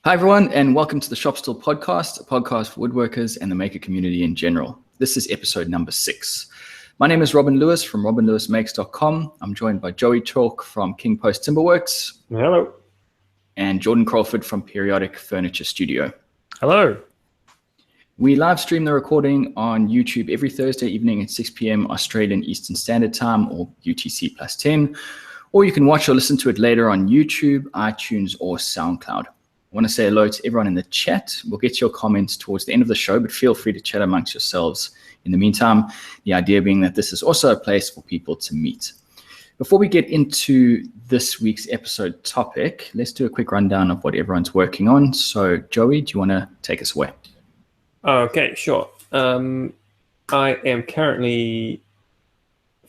Hi, everyone, and welcome to the Stool podcast, a podcast for woodworkers and the maker community in general. This is episode number 6. My name is Robin Lewis from robinlewismakes.com. I'm joined by Joey Chalk from King Post Timberworks. Hello. And Jordan Crawford from Periodic Furniture Studio. Hello. We live stream the recording on YouTube every Thursday evening at 6 p.m. Australian Eastern Standard Time or UTC plus 10. Or you can watch or listen to it later on YouTube, iTunes, or SoundCloud. I want to say hello to everyone in the chat. We'll get your comments towards the end of the show, but feel free to chat amongst yourselves in the meantime. The idea being that this is also a place for people to meet. Before we get into this week's episode topic, let's do a quick rundown of what everyone's working on. So, Joey, do you want to take us away? Okay, sure. I am currently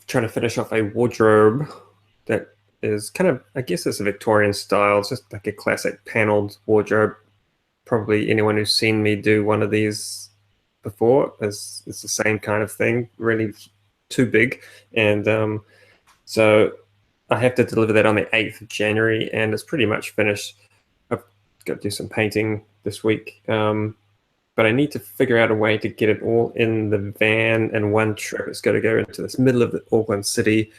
trying to finish off a wardrobe that is kind of, I guess it's a Victorian style. It's just like a classic paneled wardrobe. Probably anyone who's seen me do one of these before, it's the same kind of thing, really too big. And so I have to deliver that on the 8th of January, and it's pretty much finished. I've got to do some painting this week. But I need to figure out a way to get it all in the van in one trip. It's got to go into this middle of the Auckland city,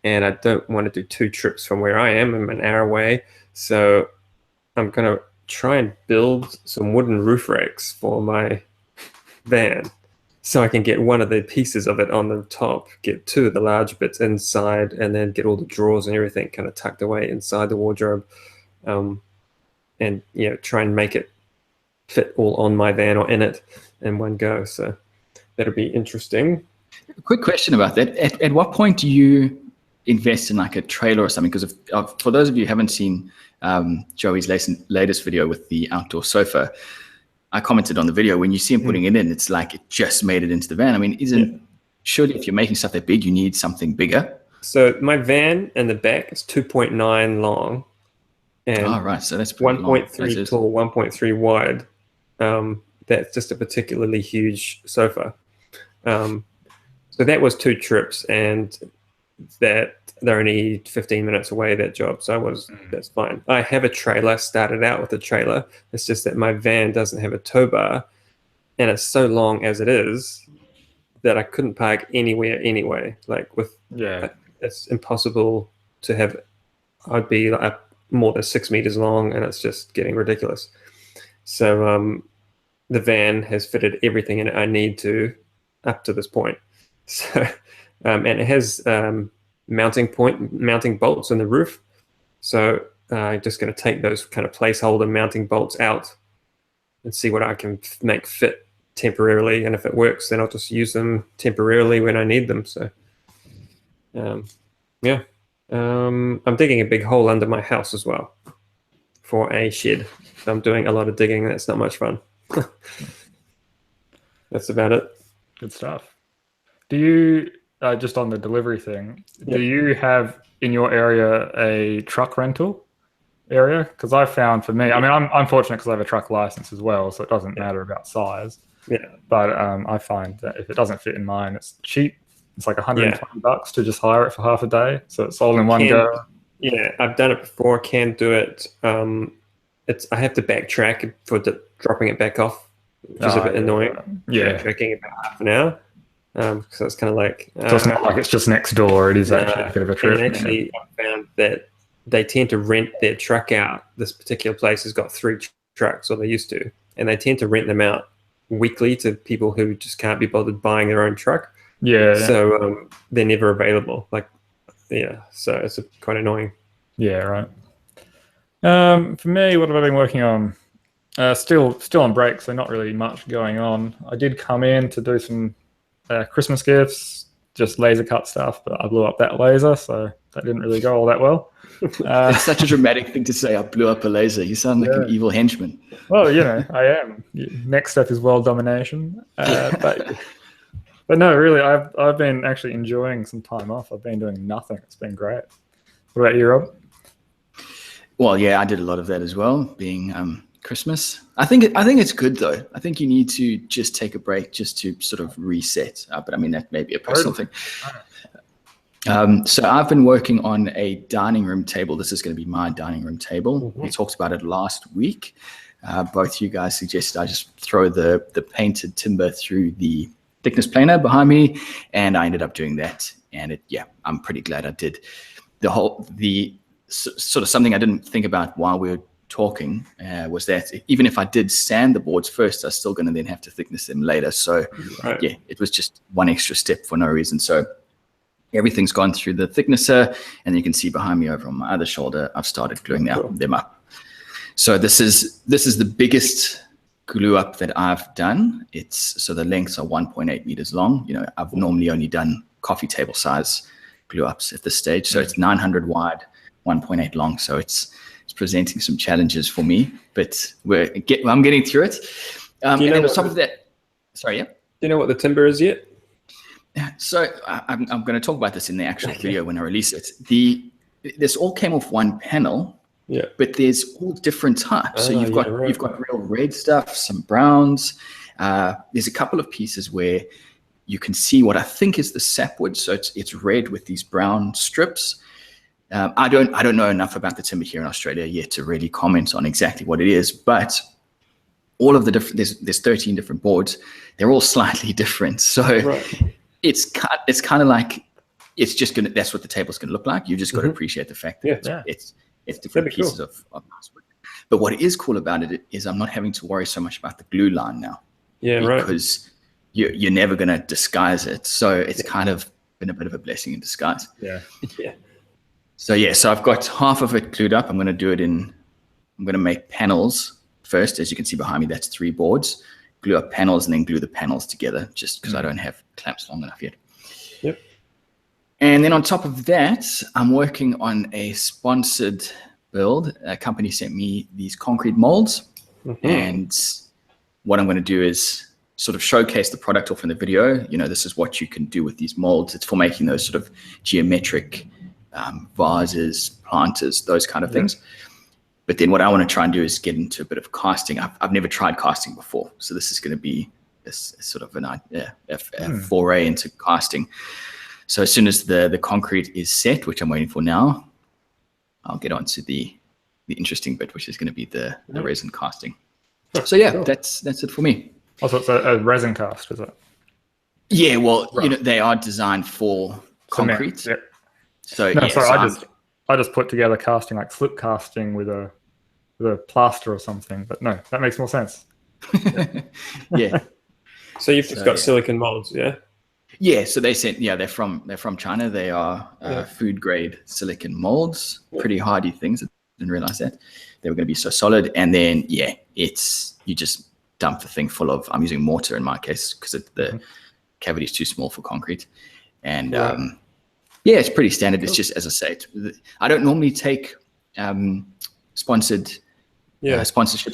and I don't want to do 2 trips from where I am. I'm an hour away. So I'm going to try and build some wooden roof racks for my van so I can get one of the pieces of it on the top, get 2 of the large bits inside, and then get all the drawers and everything kind of tucked away inside the wardrobe, and try and make it fit all on my van or in it in one go. So that'll be interesting. A quick question about that. At what point do you invest in like a trailer or something? Because for those of you who haven't seen Joey's latest video with the outdoor sofa, I commented on the video, when you see him putting it in, it's like it just made it into the van. I mean, surely if you're making stuff that big, you need something bigger? So my van in the back is 2.9 long and right. So that's 1.3 tall, 1.3 wide. That's just a particularly huge sofa. So that was 2 trips, and that they're only 15 minutes away, that job. So that's fine. I have a trailer, started out with a trailer. It's just that my van doesn't have a tow bar, and it's so long as it is that I couldn't park anywhere anyway. It's impossible to have. I'd be like more than 6 meters long, and it's just getting ridiculous. So the van has fitted everything in it I need to up to this point. So and it has mounting bolts in the roof. So I'm just going to take those kind of placeholder mounting bolts out and see what I can make fit temporarily. And if it works, then I'll just use them temporarily when I need them. So I'm digging a big hole under my house as well for a shed. So I'm doing a lot of digging. That's not much fun. That's about it. Good stuff. Do you, just on the delivery thing, do you have in your area a truck rental area? Because I found for me, I mean, I'm fortunate because I have a truck license as well, so it doesn't matter about size. Yeah. But I find that if it doesn't fit in mine, it's cheap. It's like $120 to just hire it for half a day. So it's all in one go. Yeah, I've done it before. Can do it. I have to backtrack for dropping it back off, which is a bit annoying. Yeah, backtracking about half an hour. So it's kind of like so it's not like it's just next door. It is actually a bit of a trip. And actually, I found that they tend to rent their truck out. This particular place has got 3 trucks, or they used to, and they tend to rent them out weekly to people who just can't be bothered buying their own truck. Yeah. So they're never available. So it's quite annoying. Yeah, right. For me, what have I been working on? Still on break, so not really much going on. I did come in to do some Christmas gifts, just laser cut stuff, but I blew up that laser, so that didn't really go all that well. It's such a dramatic thing to say, I blew up a laser. You sound like an evil henchman. Well, I am. Next step is world domination. But no, really, I've been actually enjoying some time off. I've been doing nothing. It's been great. What about you, Rob? Well, yeah, I did a lot of that as well, being Christmas. I think it's good though. I think you need to just take a break just to sort of reset. But I mean, that may be a personal thing. So I've been working on a dining room table. This is going to be my dining room table. We talked about it last week. both you guys suggested I just throw the painted timber through the thickness planer behind me, and I ended up doing that. And I'm pretty glad I did. The sort of something I didn't think about while we were talking was that even if I did sand the boards first, I was still going to then have to thickness them later. So it was just one extra step for no reason. So everything's gone through the thicknesser, and you can see behind me over on my other shoulder, I've started gluing them up. So this is the biggest glue up that I've done. So the lengths are 1.8 meters long. I've normally only done coffee table size glue ups at this stage. So it's 900 wide, 1.8 long. So it's presenting some challenges for me, but I'm getting through it. And then on top of that, sorry, yeah. Do you know what the timber is yet? So I'm going to talk about this in the actual video when I release it. This all came off one panel, but there's all different types. So you've got real red stuff, some browns. There's a couple of pieces where you can see what I think is the sapwood. So it's red with these brown strips. I don't know enough about the timber here in Australia yet to really comment on exactly what it is, but all of the different there's 13 different boards. They're all slightly different. So it's kind of like that's what the table's gonna look like. You just got to appreciate the fact that it's different pieces of nice wood. But what is cool about it is I'm not having to worry so much about the glue line now. Because you're never gonna disguise it. So it's kind of been a bit of a blessing in disguise. So I've got half of it glued up. I'm going to make panels first. As you can see behind me, that's 3 boards. Glue up panels and then glue the panels together, just because I don't have clamps long enough yet. And then on top of that, I'm working on a sponsored build. A company sent me these concrete molds. And what I'm going to do is sort of showcase the product off in the video. This is what you can do with these molds. It's for making those sort of geometric vases, planters, those kind of things. But then what I want to try and do is get into a bit of casting. I've never tried casting before, so this is going to be sort of a foray into casting. So as soon as the concrete is set, which I'm waiting for now, I'll get on to the interesting bit, which is going to be the resin casting. So that's it for me. Also, it's a resin cast, is it? Yeah, well, they are designed for concrete. So I just put together casting, like flip casting with a plaster or something. But no, that makes more sense. So you've just got silicon molds, so they sent they're from China. They are food grade silicon molds, pretty hardy things. I didn't realize that they were going to be so solid. And then you just dump the thing full of, I'm using mortar in my case because the cavity is too small for concrete. And it's pretty standard. Cool. It's just, as I say, I don't normally take sponsorships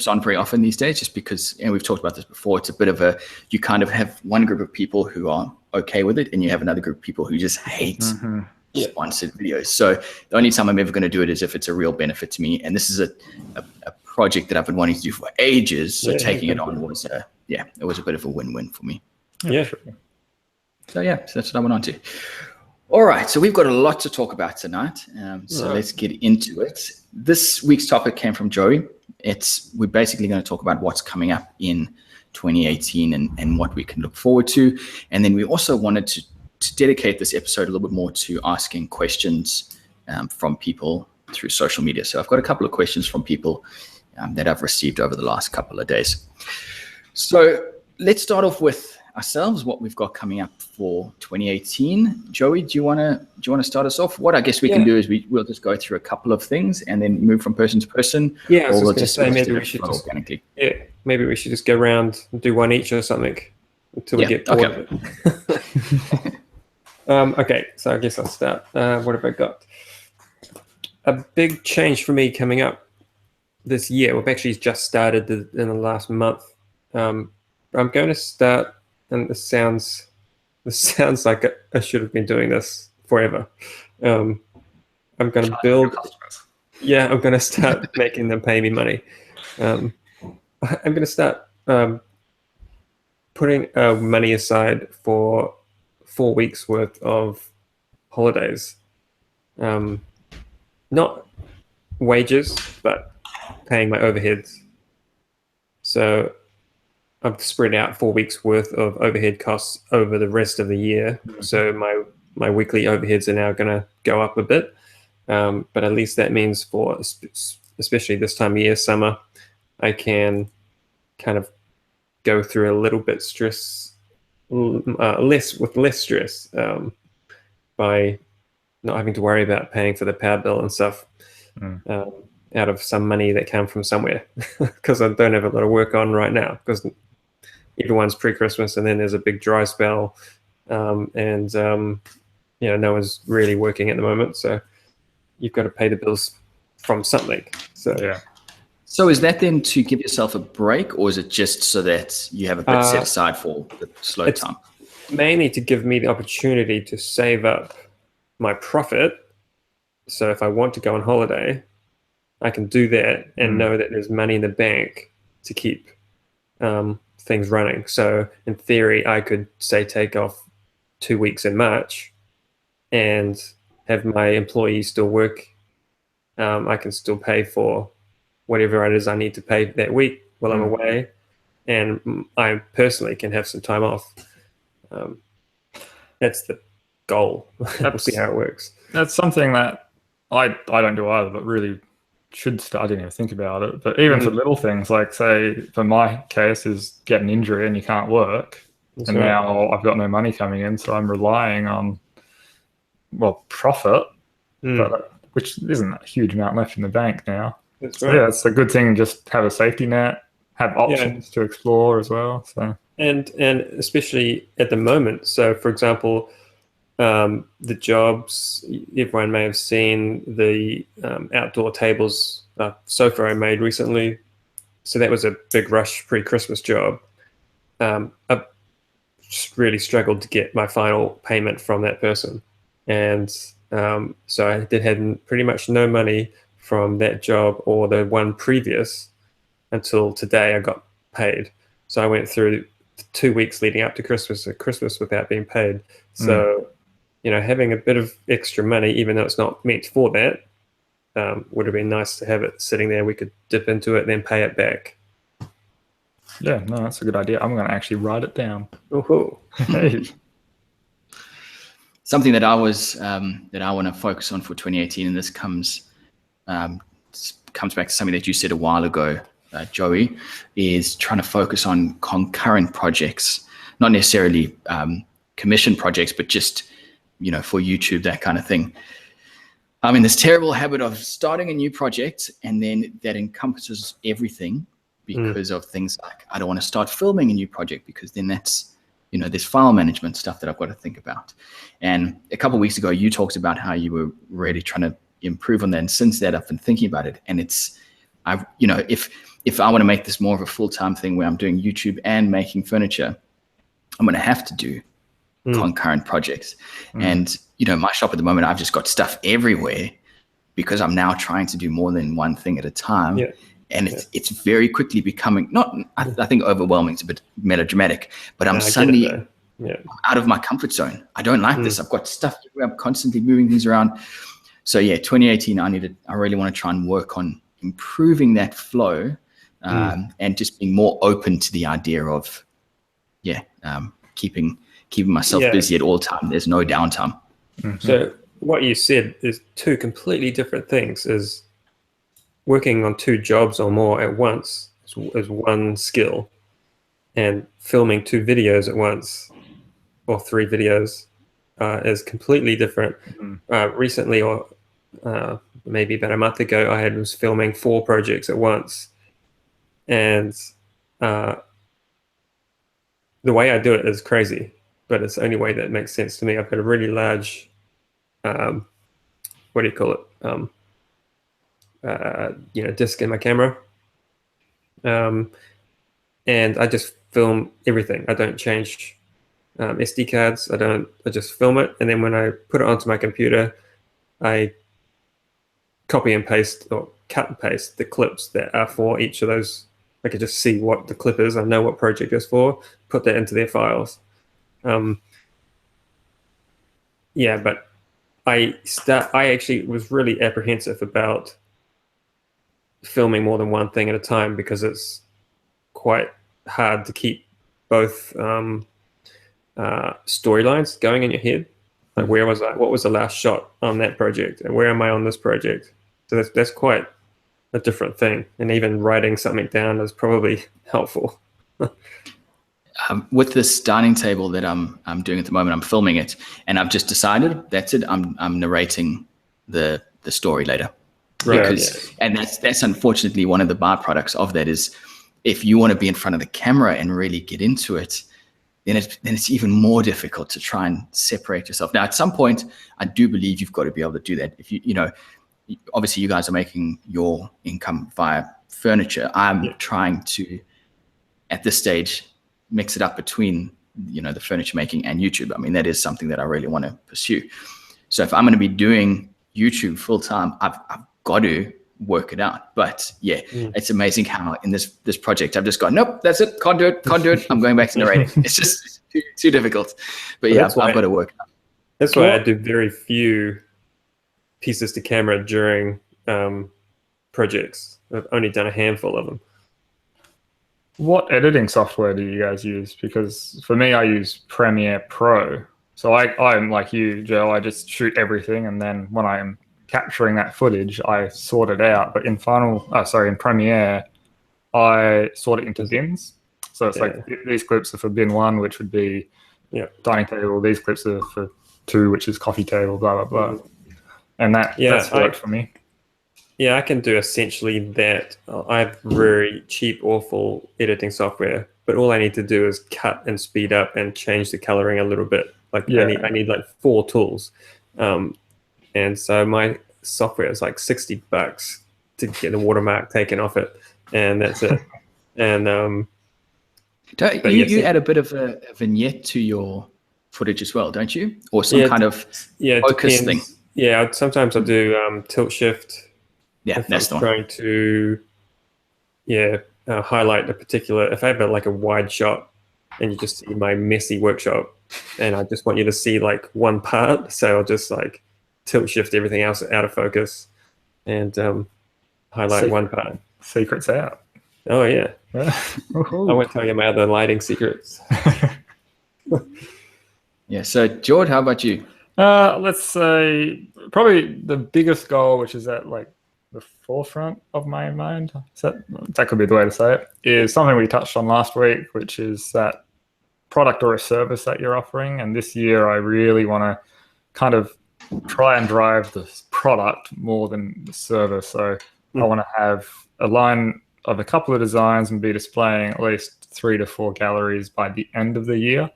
on very often these days, just because, and we've talked about this before, it's a bit of you kind of have one group of people who are okay with it, and you have another group of people who just hate sponsored videos. So the only time I'm ever going to do it is if it's a real benefit to me. And this is a project that I've been wanting to do for ages. So taking it on was it was a bit of a win-win for me. So that's what I went on to. All right, so we've got a lot to talk about tonight. Let's get into it. This week's topic came from Joey. We're basically going to talk about what's coming up in 2018 and what we can look forward to. And then we also wanted to dedicate this episode a little bit more to asking questions from people through social media. So I've got a couple of questions from people that I've received over the last couple of days. So let's start off with ourselves, what we've got coming up for 2018. Joey, do you want to start us off? What I guess we can do is we'll just go through a couple of things and then move from person to person. I was just going to say maybe we should just organically. Maybe we should just go around and do one each or something until we get bored of it. Okay, so I guess I'll start. What have I got? A big change for me coming up this year. We've actually just started in the last month. I'm going to start. And this sounds like I should have been doing this forever. I'm going to build. I'm going to start making them pay me money. I'm going to start putting money aside for 4 weeks worth of holidays. Not wages, but paying my overheads. So I've spread out 4 weeks worth of overhead costs over the rest of the year. So my weekly overheads are now going to go up a bit. But at least that means for, especially this time of year, summer, I can kind of go through a little bit less stress by not having to worry about paying for the power bill and stuff out of some money that came from somewhere, because I don't have a lot of work on right now because everyone's pre-Christmas and then there's a big dry spell, and no one's really working at the moment, so you've got to pay the bills from something. So Yeah. So is that then to give yourself a break, or is it just so that you have a bit set aside for the slow time? Mainly to give me the opportunity to save up my profit. So if I want to go on holiday, I can do that and know that there's money in the bank to keep things running. So in theory, I could say take off 2 weeks in March and have my employees still work. I can still pay for whatever it is I need to pay that week while I'm away, and I personally can have some time off. That's the goal. We'll see how it works. That's something that I don't do either, but really should start. I didn't even think about it. But even for little things, like say for my case is get an injury and you can't work, and now I've got no money coming in, so I'm relying on profit, but which isn't a huge amount left in the bank now. That's right. right. Yeah, it's a good thing. Just have a safety net, have options to explore as well. So and especially at the moment. So for example, the jobs, everyone may have seen the outdoor tables sofa I made recently. So that was a big rush pre-Christmas job. I really struggled to get my final payment from that person, and so I had pretty much no money from that job or the one previous until today I got paid. So I went through 2 weeks leading up to Christmas without being paid. So, having a bit of extra money, even though it's not meant for that, would have been nice to have it sitting there. We could dip into it and then pay it back. Yeah, no, that's a good idea. I'm going to actually write it down. Ooh. Hey. Something that I want to focus on for 2018, and this comes back to something that you said a while ago, Joey, is trying to focus on concurrent projects, not necessarily commission projects, but just for YouTube, that kind of thing. I'm in this terrible habit of starting a new project, and then that encompasses everything because of things like I don't want to start filming a new project because then that's there's file management stuff that I've got to think about. And a couple of weeks ago, you talked about how you were really trying to improve on that. And since that, I've been thinking about it. And if I want to make this more of a full-time thing where I'm doing YouTube and making furniture, I'm going to have to do concurrent projects. And, my shop at the moment, I've just got stuff everywhere because I'm now trying to do more than one thing at a time. Yeah. And it's very quickly becoming I think overwhelming. It's a bit melodramatic, but I'm suddenly out of my comfort zone. I don't like this. I've got stuff everywhere. I'm constantly moving things around. So 2018, I really want to try and work on improving that flow and just being more open to the idea of, keeping myself busy at all time. There's no downtime. So what you said is two completely different things. Is working on 2 jobs or more at once is one skill, and filming 2 videos at once or 3 videos is completely different. Recently, or maybe about a month ago, I was filming 4 projects at once, and the way I do it is crazy, but it's the only way that makes sense to me. I've got a really large, what do you call it? Disc in my camera, and I just film everything. I don't change SD cards. I just film it, and then when I put it onto my computer, I copy and paste or cut and paste the clips that are for each of those. I could just see what the clip is. I know what project it's for. Put that into their files. But I actually was really apprehensive about filming more than one thing at a time because it's quite hard to keep both storylines going in your head. Like, where was I? What was the last shot on that project? And where am I on this project? So that's quite a different thing. And even writing something down is probably helpful. With this dining table that I'm doing at the moment, I'm filming it, and I've just decided that's it. I'm narrating the story later, because and that's unfortunately one of the byproducts of that is, if you want to be in front of the camera and really get into it, then it's even more difficult to try and separate yourself. Now, at some point, I do believe you've got to be able to do that. If you know, obviously you guys are making your income via furniture. I'm trying to, at this stage, mix it up between, you know, the furniture making and YouTube. I mean, that is something that I really want to pursue. So if I'm going to be doing YouTube full time, I've got to work it out. But yeah, it's amazing how in this project I've just gone, nope, that's it, can't do it. I'm going back to narrating. It's just too difficult. But yeah, I've got to work it out. That's why I do very few pieces to camera during projects. I've only done a handful of them. What editing software do you guys use? Because for me, I use Premiere Pro. So I'm like you, Joe. I just shoot everything, and then when I'm capturing that footage, I sort it out. But in Premiere, I sort it into bins. So it's like these clips are for bin 1, which would be dining table. These clips are for 2, which is coffee table. Blah blah blah. And that's worked for me. Yeah, I can do essentially that. I have very cheap, awful editing software, but all I need to do is cut and speed up and change the coloring a little bit. Like I need like 4 tools. And so my software is like $60 to get the watermark taken off it. And that's it. And you add a bit of a vignette to your footage as well, don't you? Or some kind of focus thing. Yeah, sometimes I'll do tilt shift. Yeah, that's the one. Trying to highlight a particular, if I have like a wide shot and you just see my messy workshop and I just want you to see like one part, so I'll just like tilt shift everything else out of focus and highlight one part. Secrets out. Oh yeah. I won't tell you my other lighting secrets. Yeah, so George, how about you? Let's say probably the biggest goal, which is at like the forefront of my mind, that could be the way to say it, is something we touched on last week, which is that product or a service that you're offering. And this year I really want to kind of try and drive the product more than the service. So I want to have a line of a couple of designs and be displaying at least 3 to 4 galleries by the end of the year,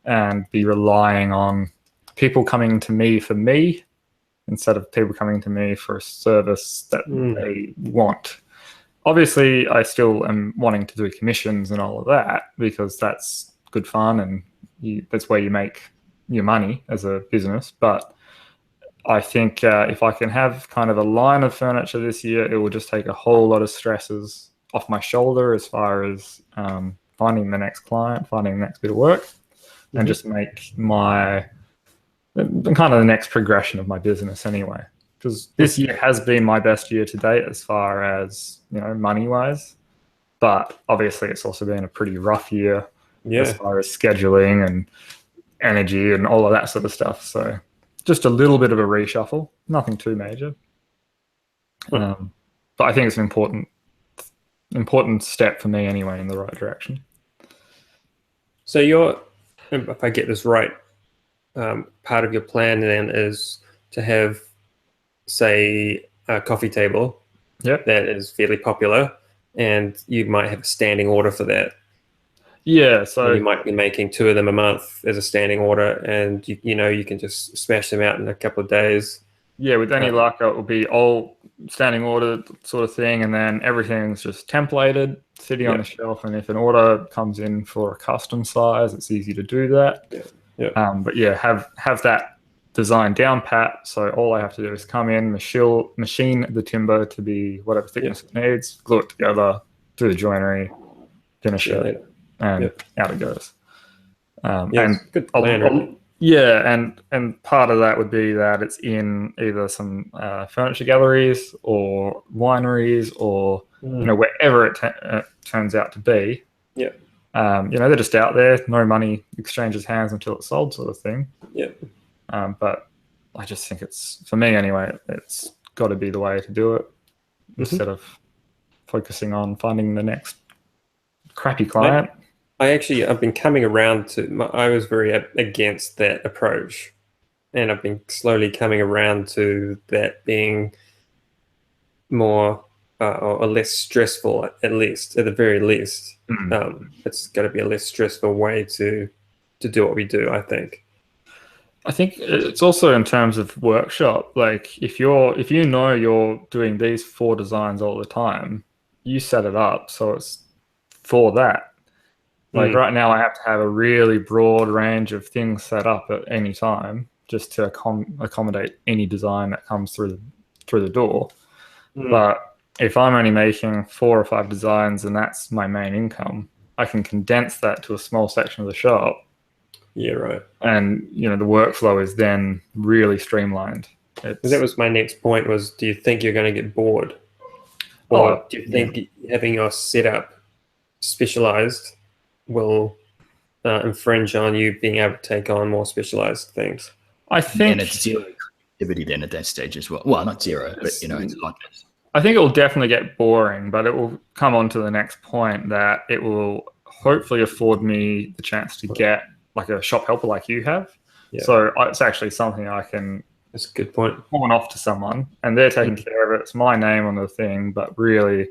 and be relying on people coming to me for me instead of people coming to me for a service that they want. Obviously, I still am wanting to do commissions and all of that, because that's good fun and that's where you make your money as a business. But I think if I can have kind of a line of furniture this year, it will just take a whole lot of stresses off my shoulder as far as finding the next client, finding the next bit of work, and just make my kind of the next progression of my business anyway. Because this year has been my best year to date as far as, you know, money-wise. But obviously it's also been a pretty rough year as far as scheduling and energy and all of that sort of stuff. So just a little bit of a reshuffle, nothing too major. But I think it's an important step for me anyway in the right direction. So if I get this right, part of your plan then is to have, say, a coffee table that is fairly popular, and you might have a standing order for that. Yeah, so you might be making 2 of them a month as a standing order, and you can just smash them out in a couple of days. Yeah, with any luck, it will be all standing order sort of thing, and then everything's just templated, sitting on the shelf. And if an order comes in for a custom size, it's easy to do that. But yeah, have that design down pat. So all I have to do is come in, machine the timber to be whatever thickness it needs, glue it together, do the joinery, finish it, and out it goes. And good plan, and part of that would be that it's in either some furniture galleries or wineries or wherever it turns out to be. Yeah. They're just out there. No money exchanges hands until it's sold, sort of thing. Yeah. But I just think it's, for me anyway, it's got to be the way to do it instead of focusing on finding the next crappy client. I've been coming around I was very against that approach, and I've been slowly coming around to that being more or less stressful, at the very least. It's got to be a less stressful way to do what we do, I think. I think it's also in terms of workshop. Like if you know you're doing these 4 designs all the time, you set it up so it's for that. Like right now, I have to have a really broad range of things set up at any time just to accommodate any design that comes through the door. But if I'm only making 4 or 5 designs and that's my main income, I can condense that to a small section of the shop. Yeah, right. And the workflow is then really streamlined. That was my next point. Was, do you think you're going to get bored, or do you think having your setup specialized will infringe on you being able to take on more specialized things? I think, and it's zero creativity then at that stage as well. Well, not zero, but it's a lot less. I think it will definitely get boring, but it will come on to the next point that it will hopefully afford me the chance to get like a shop helper like you have. Yeah. So it's actually something I can. That's a good point. Pawn off to someone, and they're taking care of it. It's my name on the thing, but really,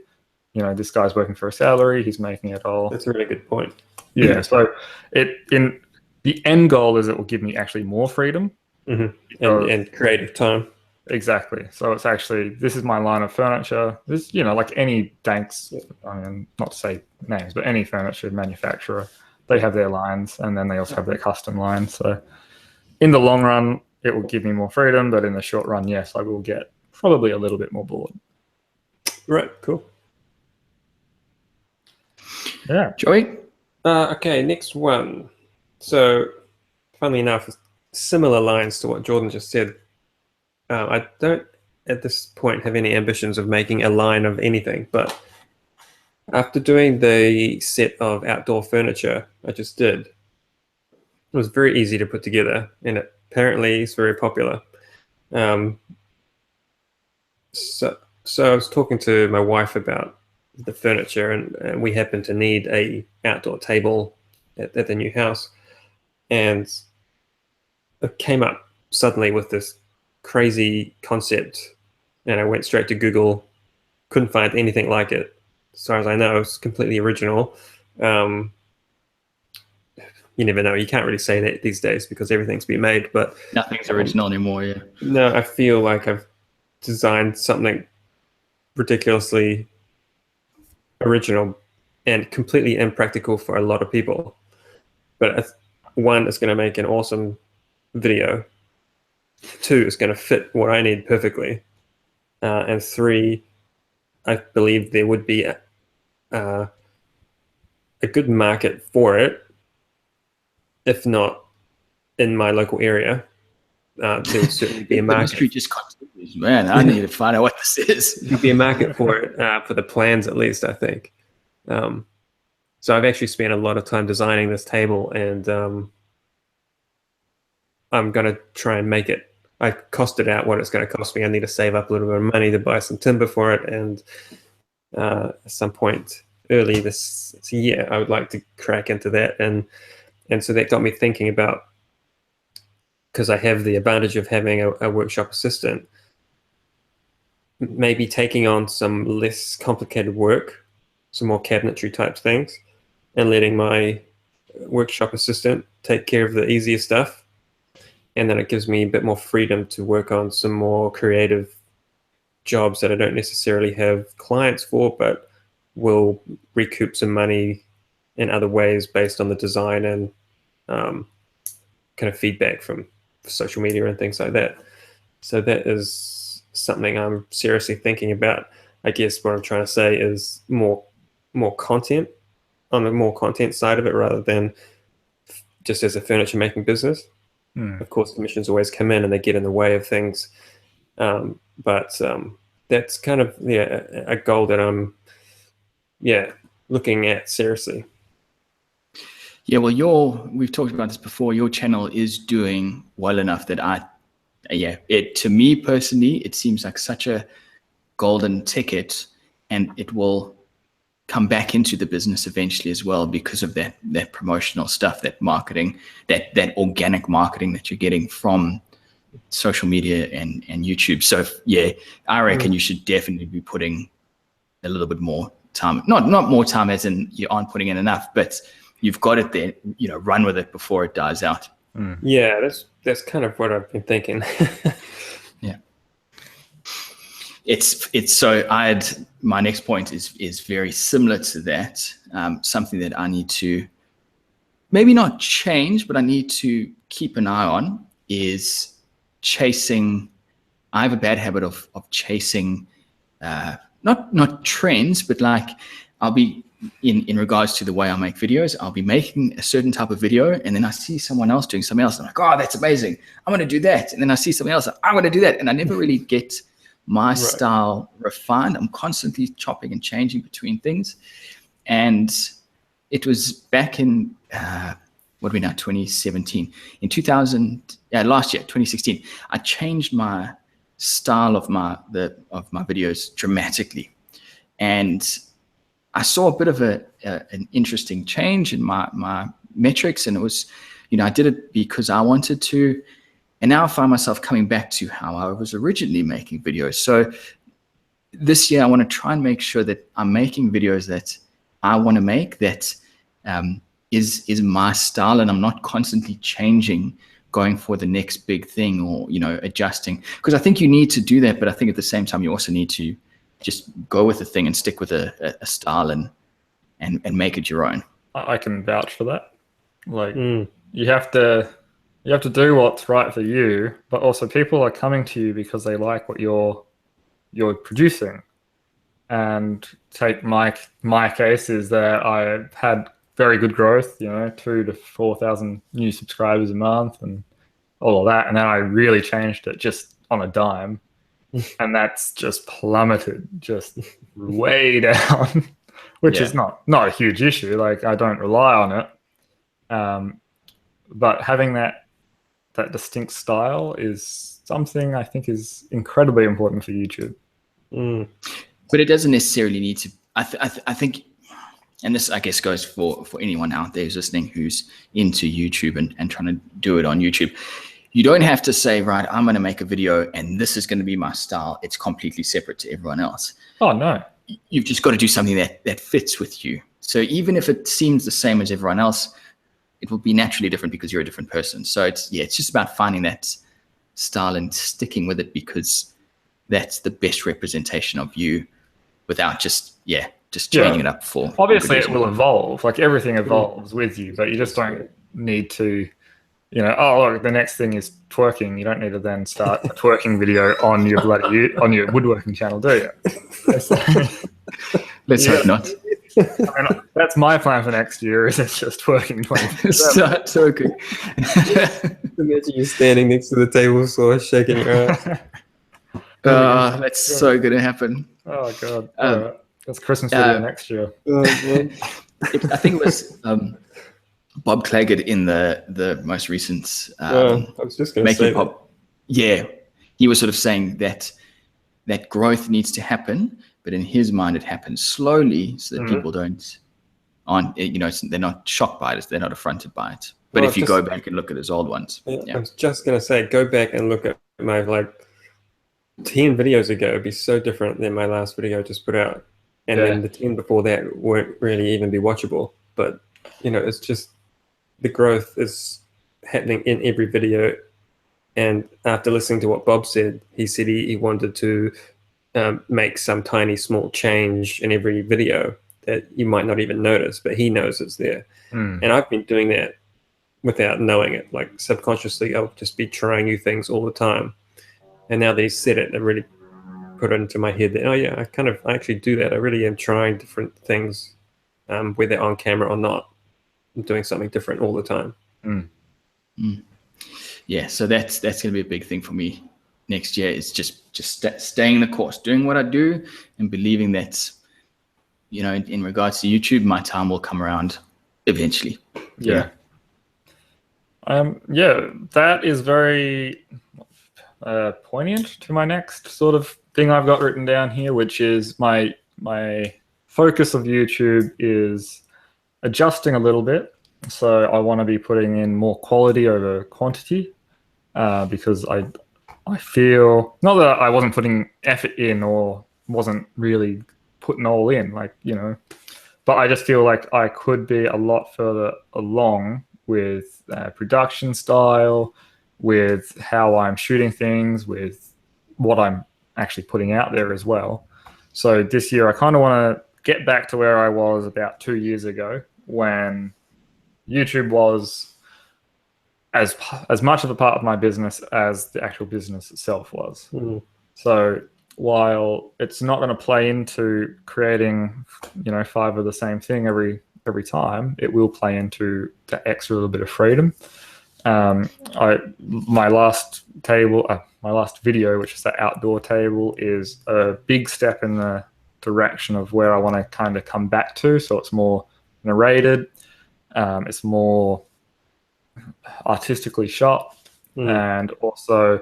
this guy's working for a salary. He's making it all. That's a really good point. Yeah. So in the end goal is it will give me actually more freedom and creative time. Exactly. So it's actually, this is my line of furniture. This, like any Danks, I mean, not to say names, but any furniture manufacturer, they have their lines, and then they also have their custom lines. So in the long run, it will give me more freedom, but in the short run, yes, I will get probably a little bit more bored. Right. Cool. Yeah. Joey? Okay, next one. So, funnily enough, similar lines to what Jordan just said. I don't, at this point, have any ambitions of making a line of anything, but after doing the set of outdoor furniture I just did, it was very easy to put together, and it apparently is very popular. So I was talking to my wife about the furniture, and we happened to need a outdoor table at the new house, and it came up suddenly with this crazy concept, and I went straight to Google, couldn't find anything like it. As far as I know, it's completely original. You never know. You can't really say that these days because everything's been made, but nothing's original anymore. Yeah. No, I feel like I've designed something ridiculously original and completely impractical for a lot of people. But 1, it's going to make an awesome video. 2, it's going to fit what I need perfectly. And 3, I believe there would be a good market for it, if not in my local area. There would certainly be a market. The mystery just continues, man. I need to find out what this is. There'd be a market for it, for the plans at least, I think. So I've actually spent a lot of time designing this table, and I'm going to try and make it. I costed out what it's going to cost me. I need to save up a little bit of money to buy some timber for it, and at some point early this year, I would like to crack into that. And so that got me thinking about, because I have the advantage of having a workshop assistant, maybe taking on some less complicated work, some more cabinetry type things, and letting my workshop assistant take care of the easier stuff. And then it gives me a bit more freedom to work on some more creative jobs that I don't necessarily have clients for, but will recoup some money in other ways based on the design and kind of feedback from social media and things like that. So that is something I'm seriously thinking about. I guess what I'm trying to say is more content, on the more content side of it, rather than just as a furniture making business. Of course, commissions always come in and they get in the way of things. But that's kind of a goal that I'm looking at seriously. Yeah, well, we've talked about this before. Your channel is doing well enough that to me personally, it seems like such a golden ticket, and it will come back into the business eventually as well because of that promotional stuff, that marketing, that organic marketing that you're getting from social media and YouTube. So I reckon you should definitely be putting a little bit more time, not more time as in you aren't putting in enough, but you've got it there, run with it before it dies out. Yeah, that's kind of what I've been thinking. Yeah. It's so my next point is very similar to that. Something that I need to maybe not change, but I need to keep an eye on is chasing. I have a bad habit of chasing, not trends, but like I'll be in regards to the way I make videos, I'll be making a certain type of video, and then I see someone else doing something else. I'm like, oh, that's amazing. I'm going to do that. And then I see something else. I'm going to do that. And I never really get my style refined. I'm constantly chopping and changing between things. And it was back in, 2017. In last year, 2016, I changed my style of my videos dramatically. And I saw a bit of an interesting change in my metrics, and it was, I did it because I wanted to, and now I find myself coming back to how I was originally making videos. So this year I want to try and make sure that I'm making videos that I want to make, that is my style, and I'm not constantly changing, going for the next big thing, or adjusting, because I think you need to do that, but I think at the same time you also need to just go with the thing and stick with a style and make it your own. I can vouch for that. Like you have to do what's right for you, but also people are coming to you because they like what you're producing. And take my case is that I had very good growth, 2,000 to 4,000 new subscribers a month and all of that, and then I really changed it just on a dime. And that's just plummeted, just way down, which is not a huge issue. Like, I don't rely on it. But having that distinct style is something I think is incredibly important for YouTube. But it doesn't necessarily need to. I think, and this I guess goes for anyone out there who's listening who's into YouTube and trying to do it on YouTube. You don't have to say, right, I'm going to make a video and this is going to be my style. It's completely separate to everyone else. Oh, no. You've just got to do something that fits with you. So even if it seems the same as everyone else, it will be naturally different because you're a different person. So it's just about finding that style and sticking with it, because that's the best representation of you without just changing it up for. Obviously, it will evolve. Like, everything evolves with you, but you just don't need to, oh, look, the next thing is twerking. You don't need to then start a twerking video on your on your woodworking channel, do you? Let's hope not. I mean, that's my plan for next year. Is it's just twerking 20. Start twerking. Imagine you standing next to the table saw, shaking your ass. That's so going to happen. Oh god, that's Christmas video next year. I think it was Bob Claggett in the most recent I was just going to say pop. Yeah, he was sort of saying that growth needs to happen, but in his mind it happens slowly, so that people aren't they're not shocked by it, they're not affronted by it. But if you go back and look at his old ones, I was just going to say, go back and look at my 10 videos ago. It'd be so different than my last video I just put out, and then the 10 before that won't really even be watchable. But it's just the growth is happening in every video. And after listening to what Bob said, he said he wanted to make some tiny small change in every video that you might not even notice, but he knows it's there. And I've been doing that without knowing it. Like, subconsciously, I'll just be trying new things all the time. And now that he said it, I really put it into my head that, oh yeah, I actually do that. I really am trying different things, whether on camera or not. I'm doing something different all the time. Yeah, so that's going to be a big thing for me next year, is just staying the course, doing what I do, and believing that you know, in regards to YouTube, my time will come around eventually. Yeah. Yeah, that is very poignant to my next sort of thing I've got written down here, which is my focus of YouTube is adjusting a little bit. So I want to be putting in more quality over quantity, because I feel, not that I wasn't putting effort in or wasn't really putting all in, like, you know, but I just feel like I could be a lot further along with production style, with how I'm shooting things, with what I'm actually putting out there as well. So this year I kind of want to get back to where I was about 2 years ago, when YouTube was as much of a part of my business as the actual business itself was. So while it's not going to play into creating, you know, 5 of the same thing every time, it will play into the extra little bit of freedom. My last video, which is the outdoor table, is a big step in the direction of where I want to kind of come back to. So it's more narrated, it's more artistically shot, and also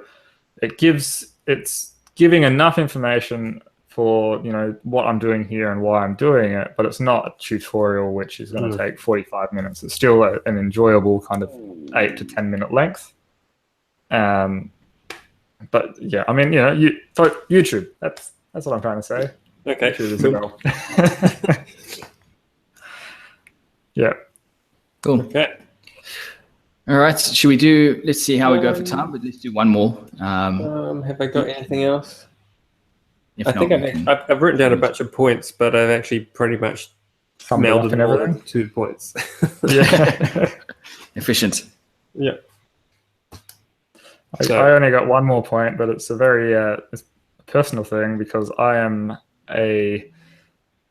it's giving enough information for, you know, what I'm doing here and why I'm doing it, but it's not a tutorial which is going to take 45 minutes. It's still an enjoyable kind of 8 to 10 minute length. But yeah, I mean, you know, YouTube, that's what I'm trying to say. Okay. Cool. Yeah. Cool. Okay. All right. Should we do? Let's see how we go for time, but let's do one more. Have I got anything else? If I not, think we can- I've written down a bunch of points, but I've actually pretty much melded them all into 2 points. Yeah. Efficient. Yeah. I only got one more point, but it's a very it's a personal thing, because I am a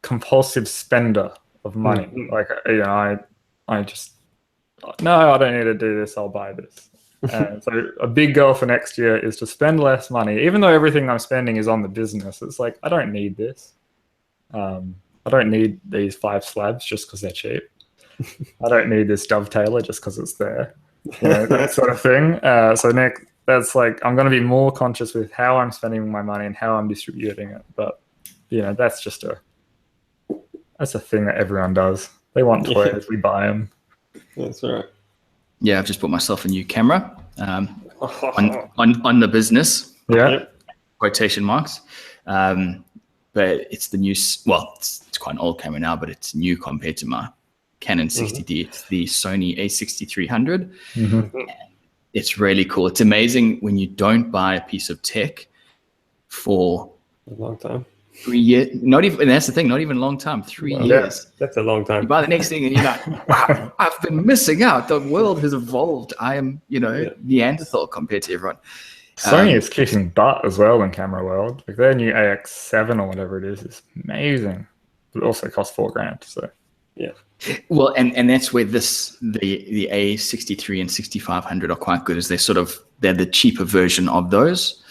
compulsive spender of money. Like, you know, I just, no, I don't need to do this, I'll buy this. So a big goal for next year is to spend less money, even though everything I'm spending is on the business. It's like, I don't need this. I don't need these 5 slabs just because they're cheap. I don't need this dovetailer just because it's there. You know, that sort of thing. So Nick, that's like, I'm going to be more conscious with how I'm spending my money and how I'm distributing it. But, you know, that's a thing that everyone does. They want toys, we buy them. That's right. Yeah, I've just bought myself a new camera on the business. Yeah. Quotation marks. But it's the new, well, it's quite an old camera now, but it's new compared to my Canon 60D. It's the Sony A6300. It's really cool. It's amazing when you don't buy a piece of tech for a long time. 3 years. Not even, and that's the thing, not even a long time, 3 years. That's a long time. You buy the next thing and you're like, wow, I've been missing out. The world has evolved. I am, you know, Neanderthal compared to everyone. Sony is kicking butt as well in camera world. Like their new AX7 or whatever it is amazing. But it also costs $4,000. So yeah. Well, and that's where the A63 and 6500 are quite good, is they're the cheaper version of those.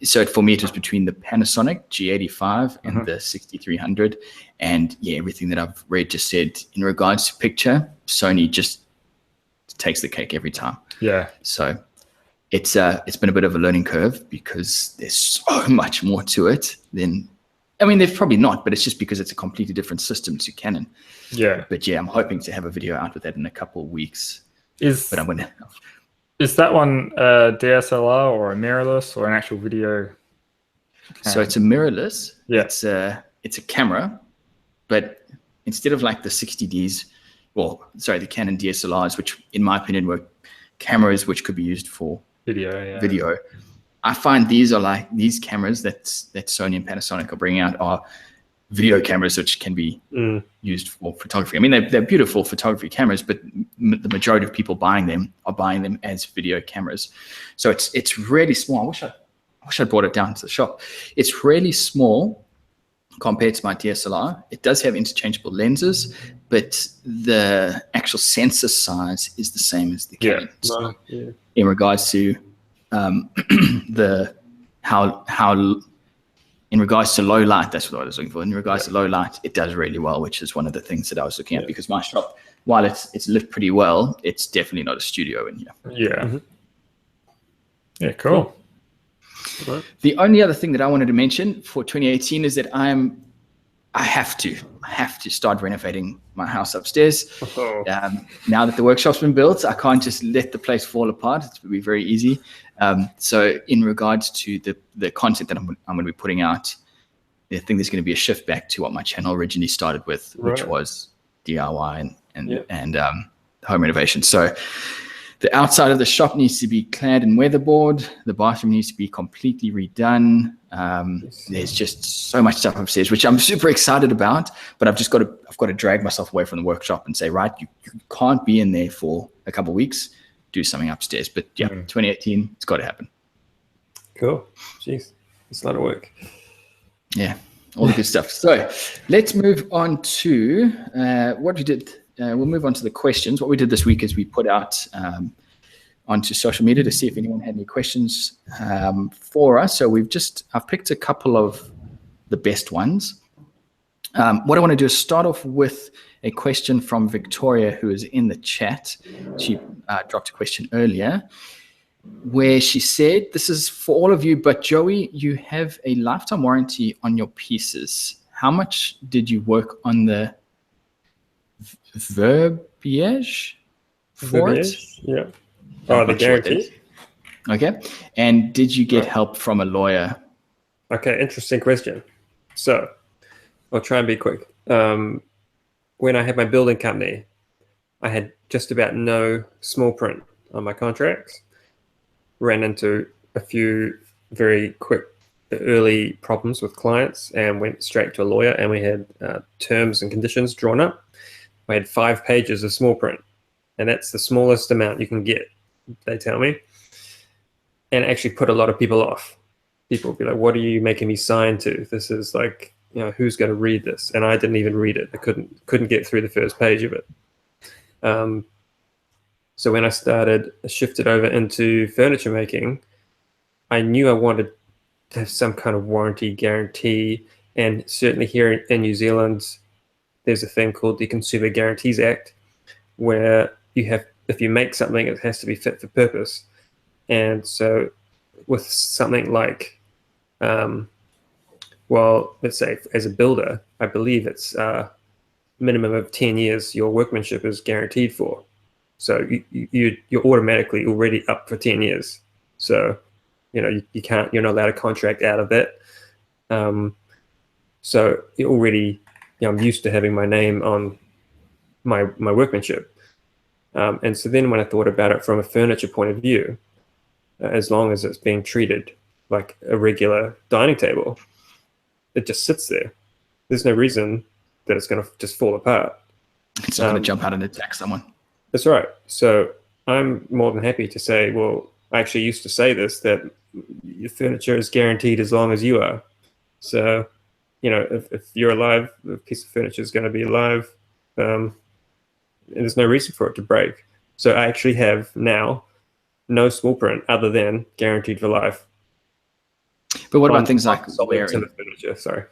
So for me, it was between the Panasonic G85 and the 6300. And yeah, everything that I've read just said in regards to picture, Sony just takes the cake every time. Yeah. So it's been a bit of a learning curve, because there's so much more to it than, I mean, there's probably not, but it's just because it's a completely different system to Canon. Yeah. But yeah, I'm hoping to have a video out with that in a couple of weeks. Is that one DSLR or a mirrorless or an actual video? So it's a mirrorless. Yeah. It's a camera, but instead of like the 60Ds, the Canon DSLRs, which in my opinion were cameras which could be used for video. I find these cameras that Sony and Panasonic are bringing out are video cameras which can be used for photography. I mean, they're beautiful photography cameras, but the majority of people buying them are buying them as video cameras. So it's really small. I wish I brought it down to the shop. It's really small compared to my DSLR. It does have interchangeable lenses, but the actual sensor size is the same as the Canon. So in regards to how in regards to low light, that's what I was looking for. In regards to low light, it does really well, which is one of the things that I was looking at, because my shop, while it's lit pretty well, it's definitely not a studio in here. Yeah. Yeah, cool. Right. The only other thing that I wanted to mention for 2018 is that I have to start renovating my house upstairs. Now that the workshop's been built, I can't just let the place fall apart. It's going to be very easy. So in regards to the content that I'm going to be putting out, I think there's going to be a shift back to what my channel originally started with, which was DIY and home renovation. So the outside of the shop needs to be clad and weatherboard. The bathroom needs to be completely redone. There's just so much stuff upstairs, which I'm super excited about. But I've got to drag myself away from the workshop and say, right, you can't be in there for a couple of weeks. Do something upstairs. But 2018, it's got to happen. Cool. Jeez, it's a lot of work. Yeah, all the good stuff. So let's move on to what we did. We'll move on to the questions. What we did this week is we put out onto social media to see if anyone had any questions for us. So I've picked a couple of the best ones. What I want to do is start off with a question from Victoria, who is in the chat. She dropped a question earlier where she said, this is for all of you, but Joey, you have a lifetime warranty on your pieces. How much did you work on the verbiage for it? Yeah. Oh, the guarantee? Okay. And did you get help from a lawyer? Okay, interesting question. So I'll try and be quick. When I had my building company, I had just about no small print on my contracts. Ran into a few very quick early problems with clients and went straight to a lawyer, and we had terms and conditions drawn up. I had 5 pages of small print, and that's the smallest amount you can get, they tell me, and actually put a lot of people off. People would be like, what are you making me sign to? This is like, who's going to read this? And I didn't even read it. I couldn't get through the first page of it. So when I shifted over into furniture making, I knew I wanted to have some kind of warranty guarantee, and certainly here in New Zealand, there's a thing called the Consumer Guarantees Act, where if you make something, it has to be fit for purpose. And so with something like, let's say as a builder, I believe it's minimum of 10 years your workmanship is guaranteed for. So you're automatically already up for 10 years. So, you're not allowed to contract out of that. So you're already, I'm used to having my name on my workmanship. And so then when I thought about it from a furniture point of view, as long as it's being treated like a regular dining table, it just sits there. There's no reason that it's going to just fall apart. It's not going to jump out and attack someone. That's right. So I'm more than happy to say, well, I actually used to say this, that your furniture is guaranteed as long as you are. So, if you're alive, the piece of furniture is going to be alive. And there's no reason for it to break. So I actually have now no small print other than guaranteed for life. But what about things like wear and furniture? Sorry.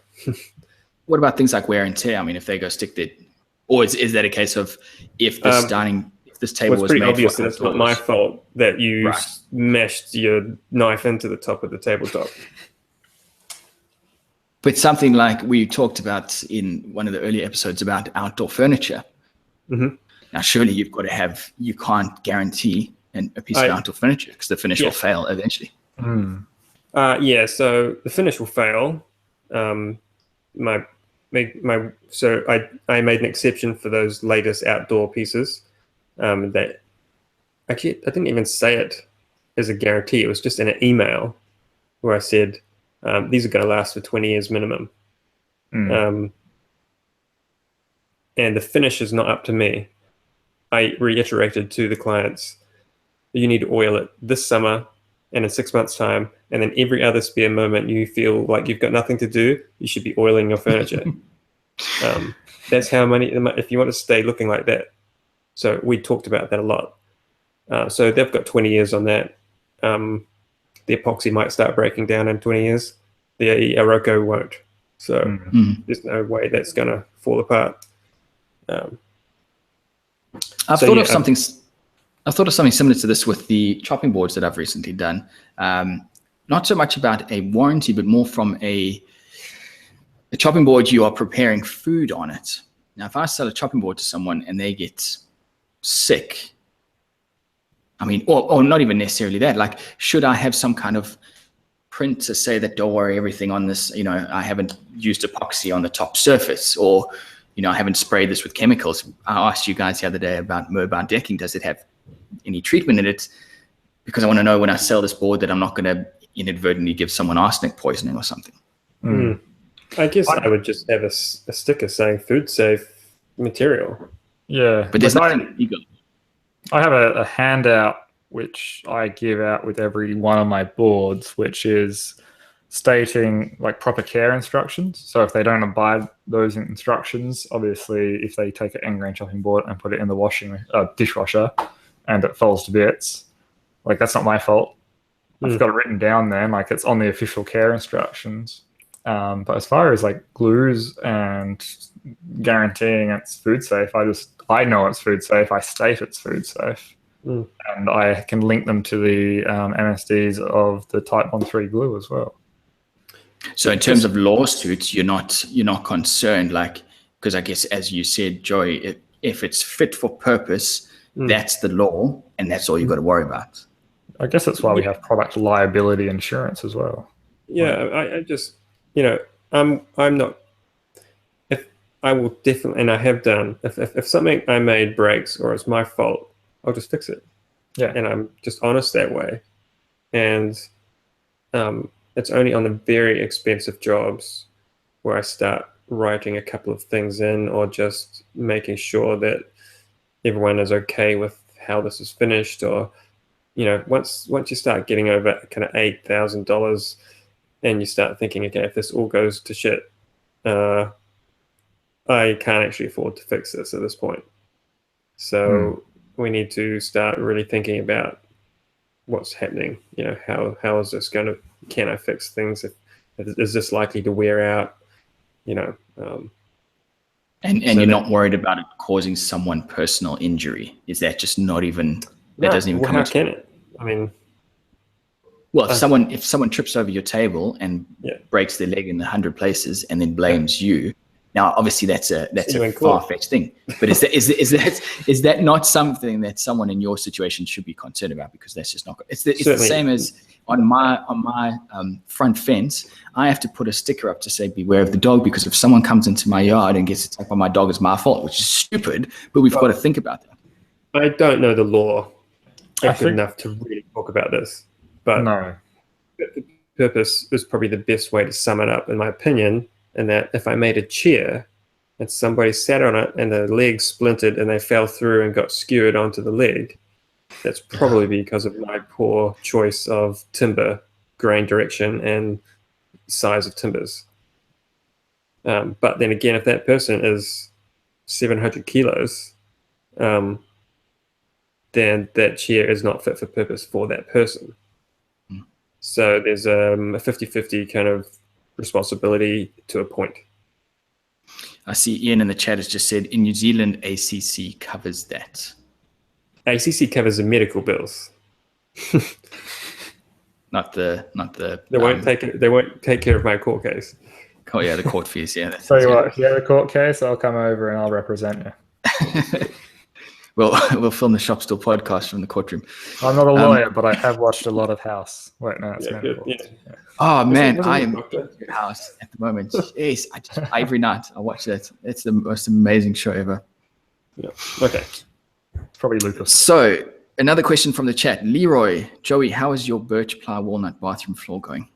What about things like wear and tear? I mean, if they go stick that, or is that a case of if this table was pretty made obvious for that it's not my fault that you smashed your knife into the top of the tabletop. But something like we talked about in one of the earlier episodes about outdoor furniture. Mm-hmm. Now, surely you can't guarantee a piece of outdoor furniture because the finish will fail eventually. So the finish will fail. So I made an exception for those latest outdoor pieces. That actually I didn't even say it as a guarantee. It was just in an email where I said these are going to last for 20 years minimum. And the finish is not up to me. I reiterated to the clients, you need to oil it this summer and in 6 months' time, and then every other spare moment you feel like you've got nothing to do, you should be oiling your furniture. That's how many, if you want to stay looking like that. So we talked about that a lot. So they've got 20 years on that. The epoxy might start breaking down in 20 years. the Aroko won't. So Mm. there's no way that's going to fall apart. I've So, thought yeah, of something. I've thought of something similar to this with the chopping boards that I've recently done. Not so much about a warranty, but more from a chopping board. You are preparing food on it. Now, if I sell a chopping board to someone and they get sick, I mean, or not even necessarily that. Like, should I have some kind of print to say that don't worry, everything on this, I haven't used epoxy on the top surface, or I haven't sprayed this with chemicals. I asked you guys the other day about mobile decking. Does it have any treatment in it? Because I want to know when I sell this board that I'm not going to inadvertently give someone arsenic poisoning or something. I guess I would just have a sticker saying food safe material. Yeah. But there's nothing legal. I have a handout which I give out with every one of my boards, which is stating like proper care instructions. So if they don't abide those instructions, obviously if they take an end grain chopping board and put it in the dishwasher and it falls to bits, like that's not my fault. I've got it written down there, like it's on the official care instructions. But as far as like glues and guaranteeing it's food safe, I know it's food safe. I state it's food safe. And I can link them to the MSDs of the Type 1-3 glue as well. So in terms of lawsuits, you're not concerned, like, because I guess as you said, Joey, if it's fit for purpose, that's the law, and that's all you've got to worry about. I guess that's why we have product liability insurance as well. Yeah, I just, I'm not. If I will definitely, and I have done. If something I made breaks or it's my fault, I'll just fix it. Yeah, and I'm just honest that way. And it's only on the very expensive jobs where I start writing a couple of things in, or just making sure that everyone is okay with how this is finished, or once you start getting over kind of $8,000 and you start thinking, okay, if this all goes to shit, I can't actually afford to fix this at this point. So we need to start really thinking about what's happening. How is this can I fix things? Is this likely to wear out? And so you're not worried about it causing someone personal injury? Is that just not even, that doesn't even come how into... can it? I mean, well, if someone trips over your table and breaks their leg in 100 places and then blames you, now obviously that's a far-fetched thing. But is that not something that someone in your situation should be concerned about? Because that's just not. It's the same as on my front fence. I have to put a sticker up to say "Beware of the dog," because if someone comes into my yard and gets attacked by my dog, it's my fault, which is stupid. But we've got to think about that. I don't know the law good enough to really talk about this, but no. The purpose is probably the best way to sum it up, in my opinion. And that if I made a chair and somebody sat on it and the leg splintered and they fell through and got skewered onto the leg, that's probably because of my poor choice of timber, grain direction, and size of timbers. But then again, if that person is 700 kilos, then that chair is not fit for purpose for that person. So there's a 50-50 kind of responsibility to a point. I see Ian in the chat has just said, in New Zealand, ACC covers that. ACC covers the medical bills. Not the. They won't take it. They won't take care of my court case. Oh yeah, the court fees. Yeah. Tell you what, if you have a court case, I'll come over and I'll represent you. We'll film the Shop Stool podcast from the courtroom. I'm not a lawyer, but I have watched a lot of House. Wait, no, it's Oh man, I am in House at the moment. Jeez, every night I watch that. It's the most amazing show ever. Yeah. Okay. It's probably Lucas. So another question from the chat. Leroy, Joey, how is your birch ply walnut bathroom floor going?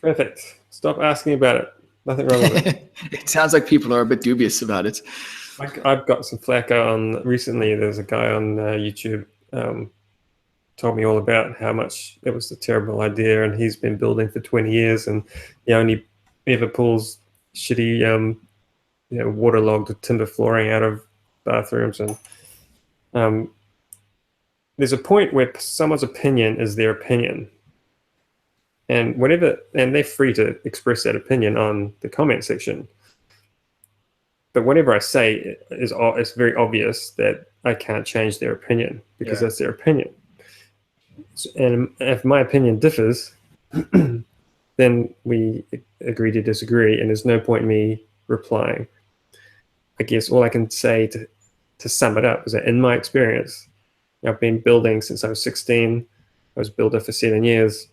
Perfect. Stop asking about it. Nothing wrong with it. It sounds like people are a bit dubious about it. I've got some flack on recently. There's a guy on YouTube told me all about how much it was a terrible idea, and he's been building for 20 years, and he only ever pulls shitty, waterlogged timber flooring out of bathrooms. And there's a point where someone's opinion is their opinion, and whatever, and they're free to express that opinion on the comment section. But whatever I say is it's very obvious that I can't change their opinion because that's their opinion. And if my opinion differs, then we agree to disagree, and there's no point in me replying. I guess all I can say to sum it up is that in my experience, I've been building since I was 16. I was a builder for 7 years.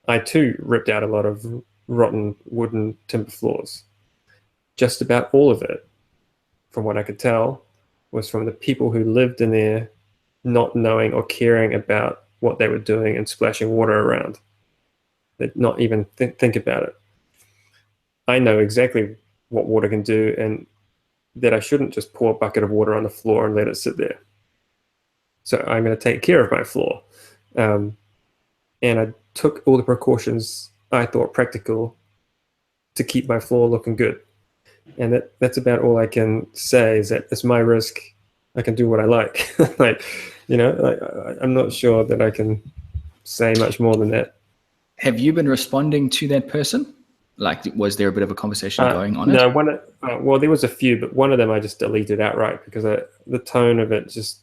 I too ripped out a lot of rotten wooden timber floors. Just about all of it, from what I could tell, was from the people who lived in there not knowing or caring about what they were doing and splashing water around. They'd not even think about it. I know exactly what water can do, and that I shouldn't just pour a bucket of water on the floor and let it sit there. So I'm going to take care of my floor. And I took all the precautions I thought practical to keep my floor looking good. And that's about all I can say, is that it's my risk. I can do what I like. I'm not sure that I can say much more than that. Have you been responding to that person? Like, was there a bit of a conversation going on? No, well, there was a few, but one of them I just deleted outright because the tone of it just,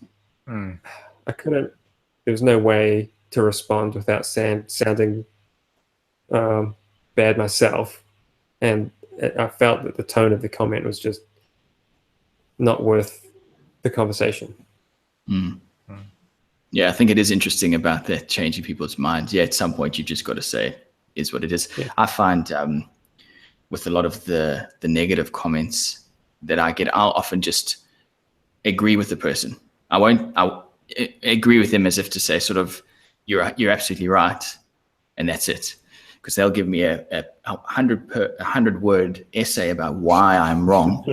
I couldn't, there was no way to respond without sounding bad myself. And I felt that the tone of the comment was just not worth the conversation. Yeah, I think it is interesting about that changing people's minds. Yeah, at some point you've just got to say is what it is. Yeah. I find with a lot of the negative comments that I get, I'll often just agree with the person. I'll agree with them as if to say sort of, you're absolutely right, and that's it. Because they'll give me a 100-word essay about why I'm wrong.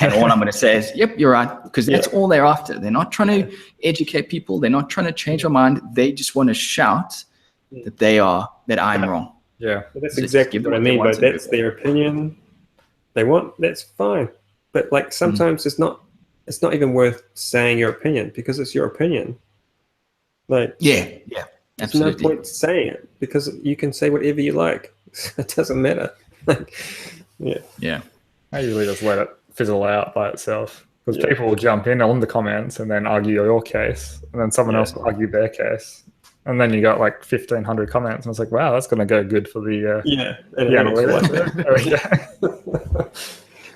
And all I'm going to say is, yep, you're right. Because that's all they're after. They're not trying to educate people. They're not trying to change their mind. They just want to shout that I'm wrong. Yeah, well, that's exactly what I mean by that's their opinion. They want, that's fine. But like sometimes it's not even worth saying your opinion because it's your opinion. Like there's no point saying it because you can say whatever you like. It doesn't matter. Yeah. I usually just let it fizzle out by itself because people will jump in on the comments and then argue your case, and then someone else will argue their case, and then you got like 1,500 comments, and it's like, wow, that's going to go good for the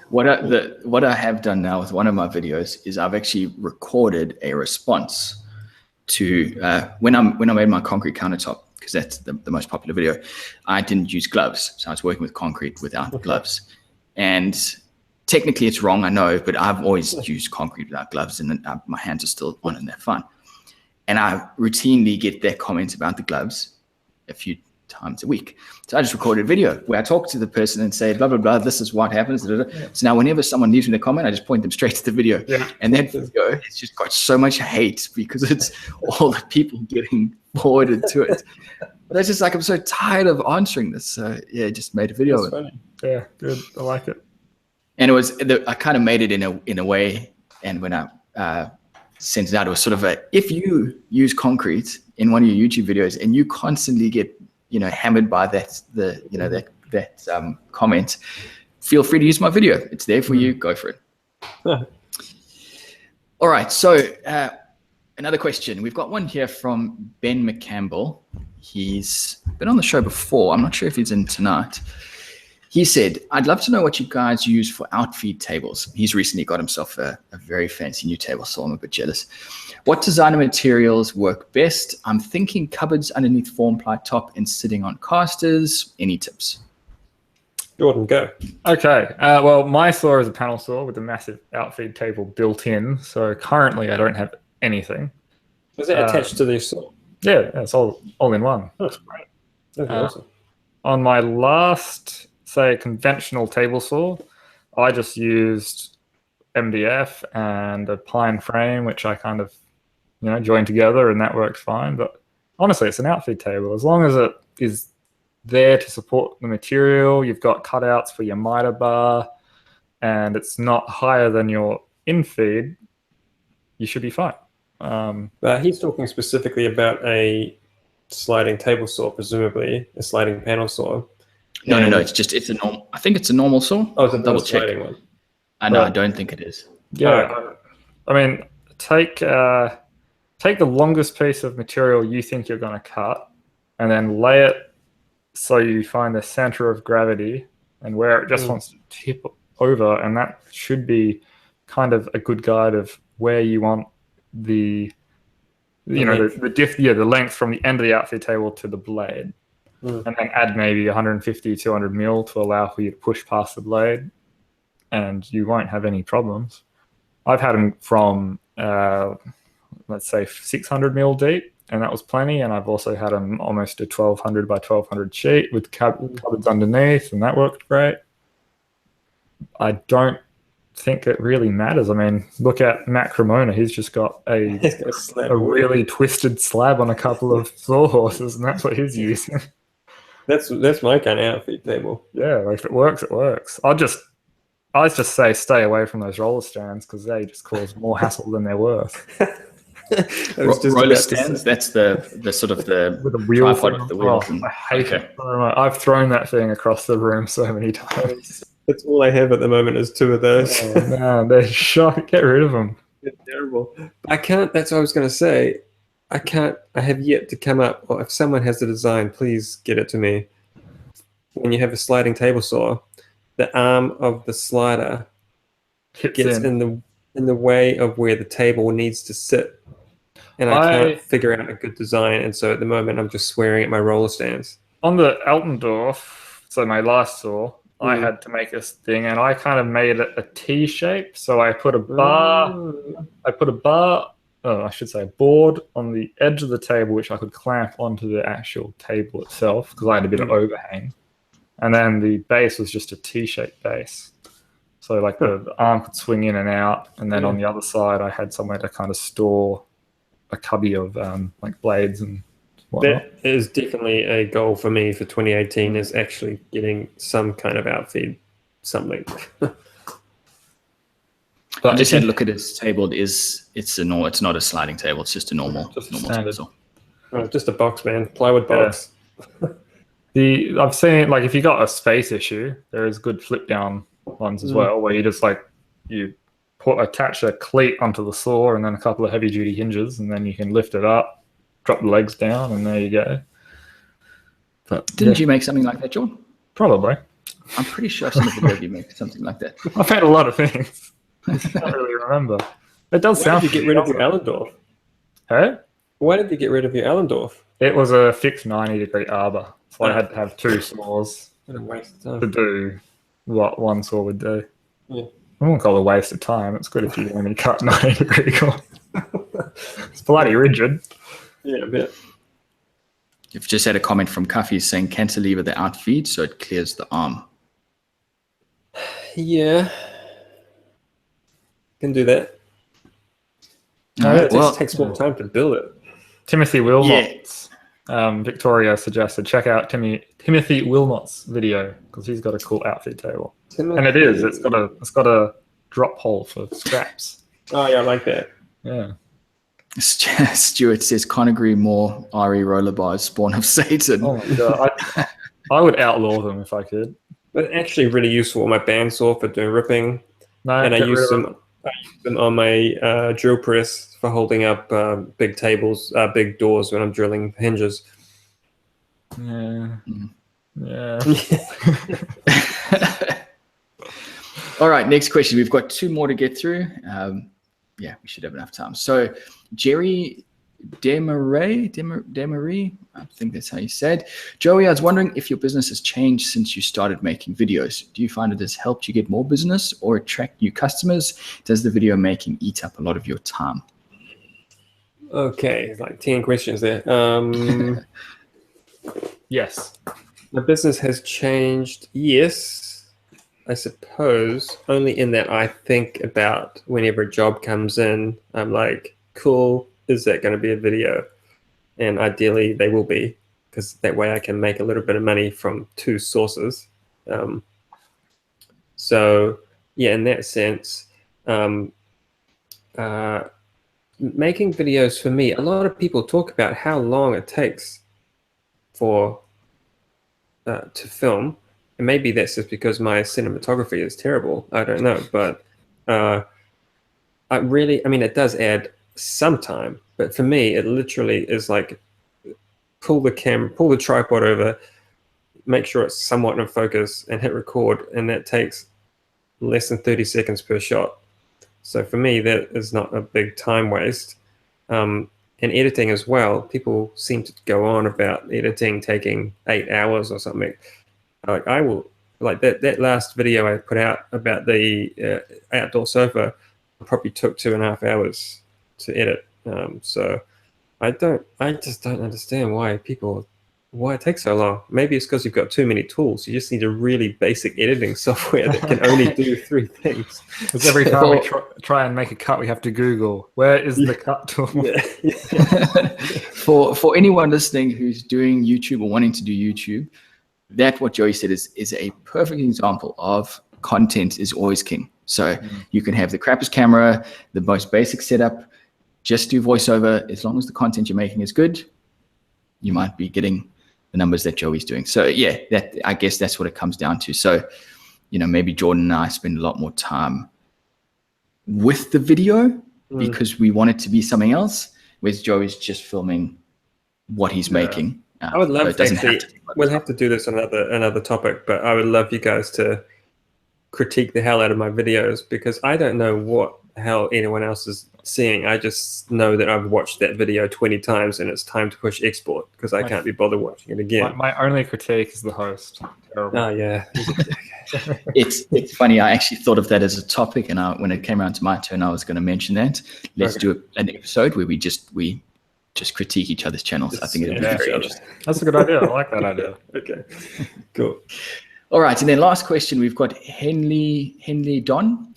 What I have done now with one of my videos is I've actually recorded a response to when I made my concrete countertop, because that's the most popular video. I didn't use gloves, so I was working with concrete without gloves. And technically it's wrong, I know, but I've always used concrete without gloves, and my hands are still on and they're fine. And I routinely get their comments about the gloves a few times a week. So I just recorded a video where I talk to the person and say, blah, blah, blah, this is what happens. So now whenever someone leaves me a comment, I just point them straight to the video. And that video, it's just got so much hate because it's all the people getting forwarded to it. But it's just like, I'm so tired of answering this. So I just made a video. That's funny. Yeah, good. I like it. And I kind of made it in a way. And when I sent it out, it was sort of if you use concrete in one of your YouTube videos and you constantly get hammered by that comment, feel free to use my video. It's there for you. Go for it. All right. So another question. We've got one here from Ben McCampbell. He's been on the show before. I'm not sure if he's in tonight. He said, I'd love to know what you guys use for outfeed tables. He's recently got himself a very fancy new table, so I'm a bit jealous. What designer materials work best? I'm thinking cupboards underneath form ply top and sitting on casters. Any tips? Jordan, go. Okay. Well, my saw is a panel saw with a massive outfeed table built in. So currently I don't have anything. Is that attached to this saw? Yeah, it's all in one. That's great. That's awesome. On my last, say, conventional table saw, I just used MDF and a pine frame, which I kind of, joined together, and that works fine. But honestly, it's an outfeed table. As long as it is there to support the material, you've got cutouts for your miter bar, and it's not higher than your infeed, you should be fine. He's talking specifically about a sliding table saw, presumably a sliding panel saw. No. It's a normal. I think it's a normal saw. Oh, it's a double check. sliding one. No, I don't think it is. Yeah, I mean, take the longest piece of material you think you're going to cut, and then lay it so you find the center of gravity and where it just wants to tip over, and that should be kind of a good guide of where you want the length from the end of the outfeed table to the blade. And then add maybe 150, 200 mil to allow for you to push past the blade, and you won't have any problems. I've had them from, let's say, 600 mil deep, and that was plenty. And I've also had them almost a 1200 by 1200 sheet with cupboards underneath, and that worked great. I don't think it really matters. I mean, look at Matt Cremona. He's just got a really twisted slab on a couple of sawhorses, and that's what he's using. That's my kind of outfeed table. Yeah, like if it works, it works. I just say stay away from those roller stands because they just cause more hassle than they're worth. Roller stands, that's the sort of the with the wheel tripod with the wheels. I hate it so much. I've thrown that thing across the room so many times. That's all I have at the moment is 2 of those. Oh, man, they're shot. Get rid of them. They're terrible. I can't. That's what I was going to say. I can't. I have yet to come up. Or if someone has the design, please get it to me. When you have a sliding table saw, the arm of the slider gets in the way of where the table needs to sit, and I can't figure out a good design. And so at the moment, I'm just swearing at my roller stands. On the Altendorf, so my last saw, I had to make this thing, and I kind of made it a T shape. So I put a bar. I should say a board on the edge of the table, which I could clamp onto the actual table itself because I had a bit of overhang. And then the base was just a T-shaped base. So like the arm could swing in and out. And then on the other side, I had somewhere to kind of store a cubby of like blades and whatnot. That is definitely a goal for me for 2018 is actually getting some kind of outfeed something. But I just had a look at his table. It's not a sliding table. It's just a normal table saw. Oh, just a box, man. Plywood box. Yeah. I've seen, like, if you got a space issue, there is good flip down ones as well, where you just attach a cleat onto the saw and then a couple of heavy duty hinges, and then you can lift it up, drop the legs down, and there you go. But didn't you make something like that, John? Probably. I'm pretty sure I've seen a video of you make something like that. I've had a lot of things. I can't really remember. It does sound. Why did you get rid of your Allendorf? Hey? Why did you get rid of your Allendorf? It was a fixed 90-degree arbor, so I had to have 2 saws What a waste of time. to do what one saw would do. Yeah. I won't call it a waste of time. It's good if you only cut 90-degree corners. It's bloody rigid. Yeah, a bit. You've just had a comment from Cuffy saying cantilever the outfeed so it clears the arm. Yeah. Can do that. It just takes more time to build it. Timothy Wilmot's Victoria suggested check out Timothy Wilmot's video because he's got a cool outfit table. And it's got a drop hole for scraps. Oh yeah, I like that. Yeah. Stuart says can't agree more. RE roller bars, spawn of Satan. Oh my god, I would outlaw them if I could. But actually, really useful on my bandsaw for doing ripping. And I use them on my drill press for holding up big tables, big doors when I'm drilling hinges. Yeah. Yeah. All right, next question. We've got 2 more to get through. Yeah, we should have enough time. So Jerry Demarie, I think that's how you said. Joey, I was wondering if your business has changed since you started making videos. Do you find it has helped you get more business or attract new customers? Does the video making eat up a lot of your time? Okay, like 10 questions there. Yes. My business has changed. Yes, I suppose. Only in that I think about whenever a job comes in, I'm like, cool. Is that going to be a video? And ideally they will be, because that way I can make a little bit of money from 2 sources. So yeah, in that sense, making videos for me, a lot of people talk about how long it takes for to film, and maybe that's just because my cinematography is terrible. I don't know, but I mean, it does add some time, but for me, it literally is like pull the tripod over, make sure it's somewhat in focus, and hit record, and that takes less than 30 seconds per shot. So for me, that is not a big time waste. And editing as well, people seem to go on about editing taking 8 hours or something. Like I will, like that last video I put out about the outdoor sofa probably took 2.5 hours to edit. So I just don't understand why it takes so long. Maybe it's because you've got too many tools. You just need a really basic editing software that can only do 3 things. Because every time we try and make a cut, we have to Google, where is the cut tool? For anyone listening who's doing YouTube or wanting to do YouTube, that what Joey said is a perfect example of content is always king. So you can have the crappiest camera, the most basic setup, just do voiceover. As long as the content you're making is good, you might be getting the numbers that Joey's doing. So yeah, I guess that's what it comes down to. So, maybe Jordan and I spend a lot more time with the video because we want it to be something else, whereas Joey's just filming what he's making. I would love we'll have to do this on another topic, but I would love you guys to critique the hell out of my videos, because I don't know what the hell anyone else is seeing. I just know that I've watched that video 20 times and it's time to push export because I can't be bothered watching it again. My only critique is the host. Terrible. Oh yeah. It's funny. I actually thought of that as a topic, and when it came around to my turn, I was going to mention that. Let's do an episode where we just critique each other's channels. I think it'd be very interesting. That's a good idea. I like that idea. Okay, cool. All right, and then last question, we've got Henley Don.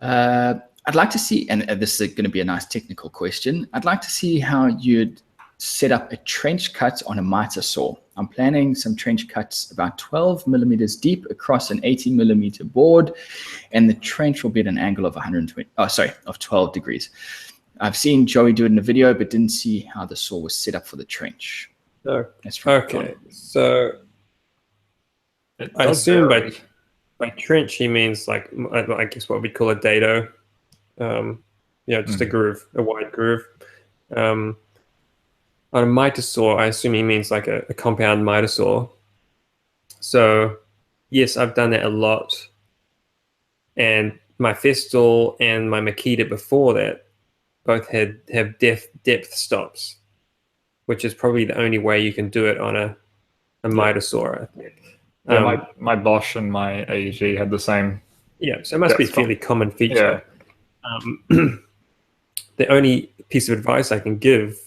I'd like to see, and this is going to be a nice technical question, I'd like to see how you'd set up a trench cut on a miter saw. I'm planning some trench cuts about 12 millimeters deep across an 80 millimeter board, and the trench will be at an angle of 12 degrees. I've seen Joey do it in a video, but didn't see how the saw was set up for the trench. Okay, so I assume by trench he means like, I guess what we'd call a dado. Just a groove, a wide groove. On a miter saw, I assume he means like a compound miter saw. So yes, I've done that a lot. And my Festool and my Makita before that both have depth stops, which is probably the only way you can do it on a miter saw, I think. My Bosch and my AEG had the same. Yeah, so it must be a fairly common feature. Yeah. The only piece of advice I can give,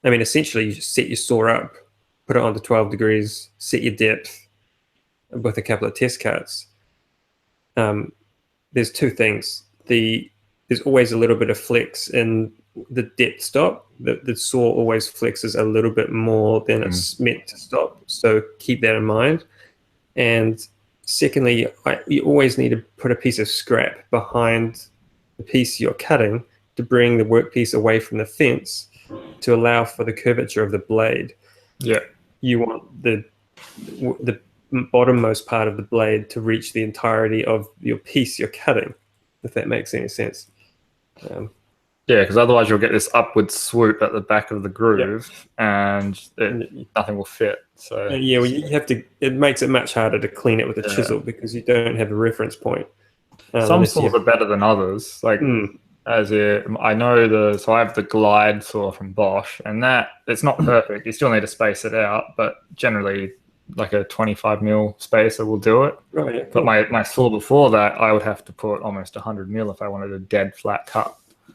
I mean, essentially you just set your saw up, put it on to 12 degrees, set your depth with a couple of test cuts. There's 2 things. There's always a little bit of flex in the depth stop. The saw always flexes a little bit more than it's meant to stop. So keep that in mind. And secondly, you always need to put a piece of scrap behind the piece you're cutting to bring the workpiece away from the fence to allow for the curvature of the blade. Yeah. You want the bottommost part of the blade to reach the entirety of your piece you're cutting, if that makes any sense. Yeah, because otherwise you'll get this upward swoop at the back of the groove, and nothing will fit. So you have to. It makes it much harder to clean it with a chisel because you don't have a reference point. Some saws are better than others. Like I know so I have the glide saw from Bosch, and that it's not perfect. You still need to space it out, but generally like a 25 mil spacer will do it. Right. Yeah, but my saw before that, I would have to put almost 100 mil if I wanted a dead flat cut.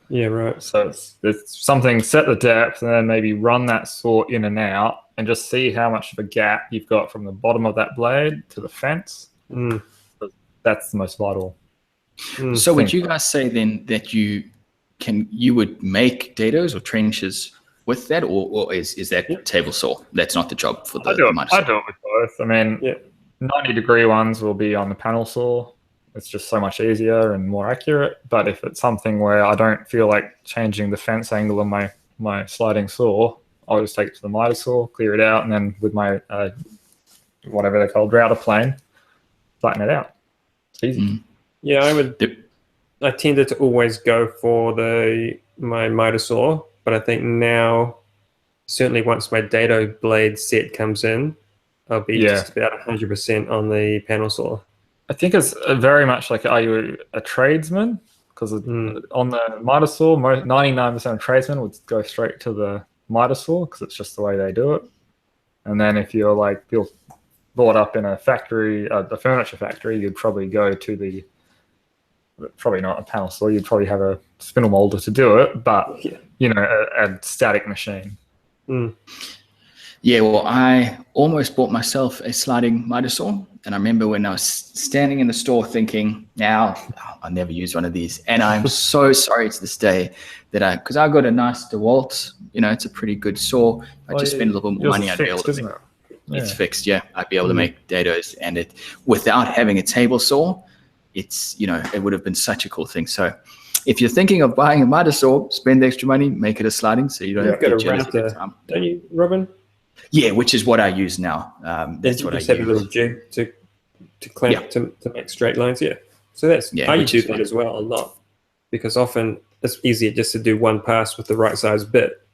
Yeah, right. So it's something, set the depth, and then maybe run that saw in and out and just see how much of a gap you've got from the bottom of that blade to the fence. That's the most vital. So would you guys say then that you would make dados or trenches with that, or is that table saw? That's not the job for the I do it with both. I mean, 90-degree ones will be on the panel saw. It's just so much easier and more accurate. But if it's something where I don't feel like changing the fence angle on my sliding saw, I'll just take it to the miter saw, clear it out, and then with my whatever they're called, router plane, flatten it out. It's easy. Yeah, I tended to always go for my miter saw, but I think now, certainly once my dado blade set comes in, I'll be just about 100% on the panel saw. I think it's very much like, are you a tradesman? Because on the miter saw, 99% of tradesmen would go straight to the miter saw because it's just the way they do it. And then if you're like brought up in a factory, a furniture factory, you'd probably go to probably not a panel saw, you'd probably have a spindle molder to do it, but a static machine. Yeah, well, I almost bought myself a sliding miter saw, and I remember when I was standing in the store thinking, now I'll never use one of these, and I'm so sorry to this day that because I got a nice DeWalt, it's a pretty good saw. I just spend a little bit more money, I'd be able to. It's fixed, yeah. I'd be able to make dados, and it without having a table saw, it's it would have been such a cool thing. So if you're thinking of buying a miter saw, spend the extra money, make it a sliding, so you don't have to get jealous every time. Don't you, Robin? Yeah, which is what I use now. That's what I use. Have a little jig to clamp to make straight lines. Yeah, so that's I use that as well a lot, because often it's easier just to do one pass with the right size bit.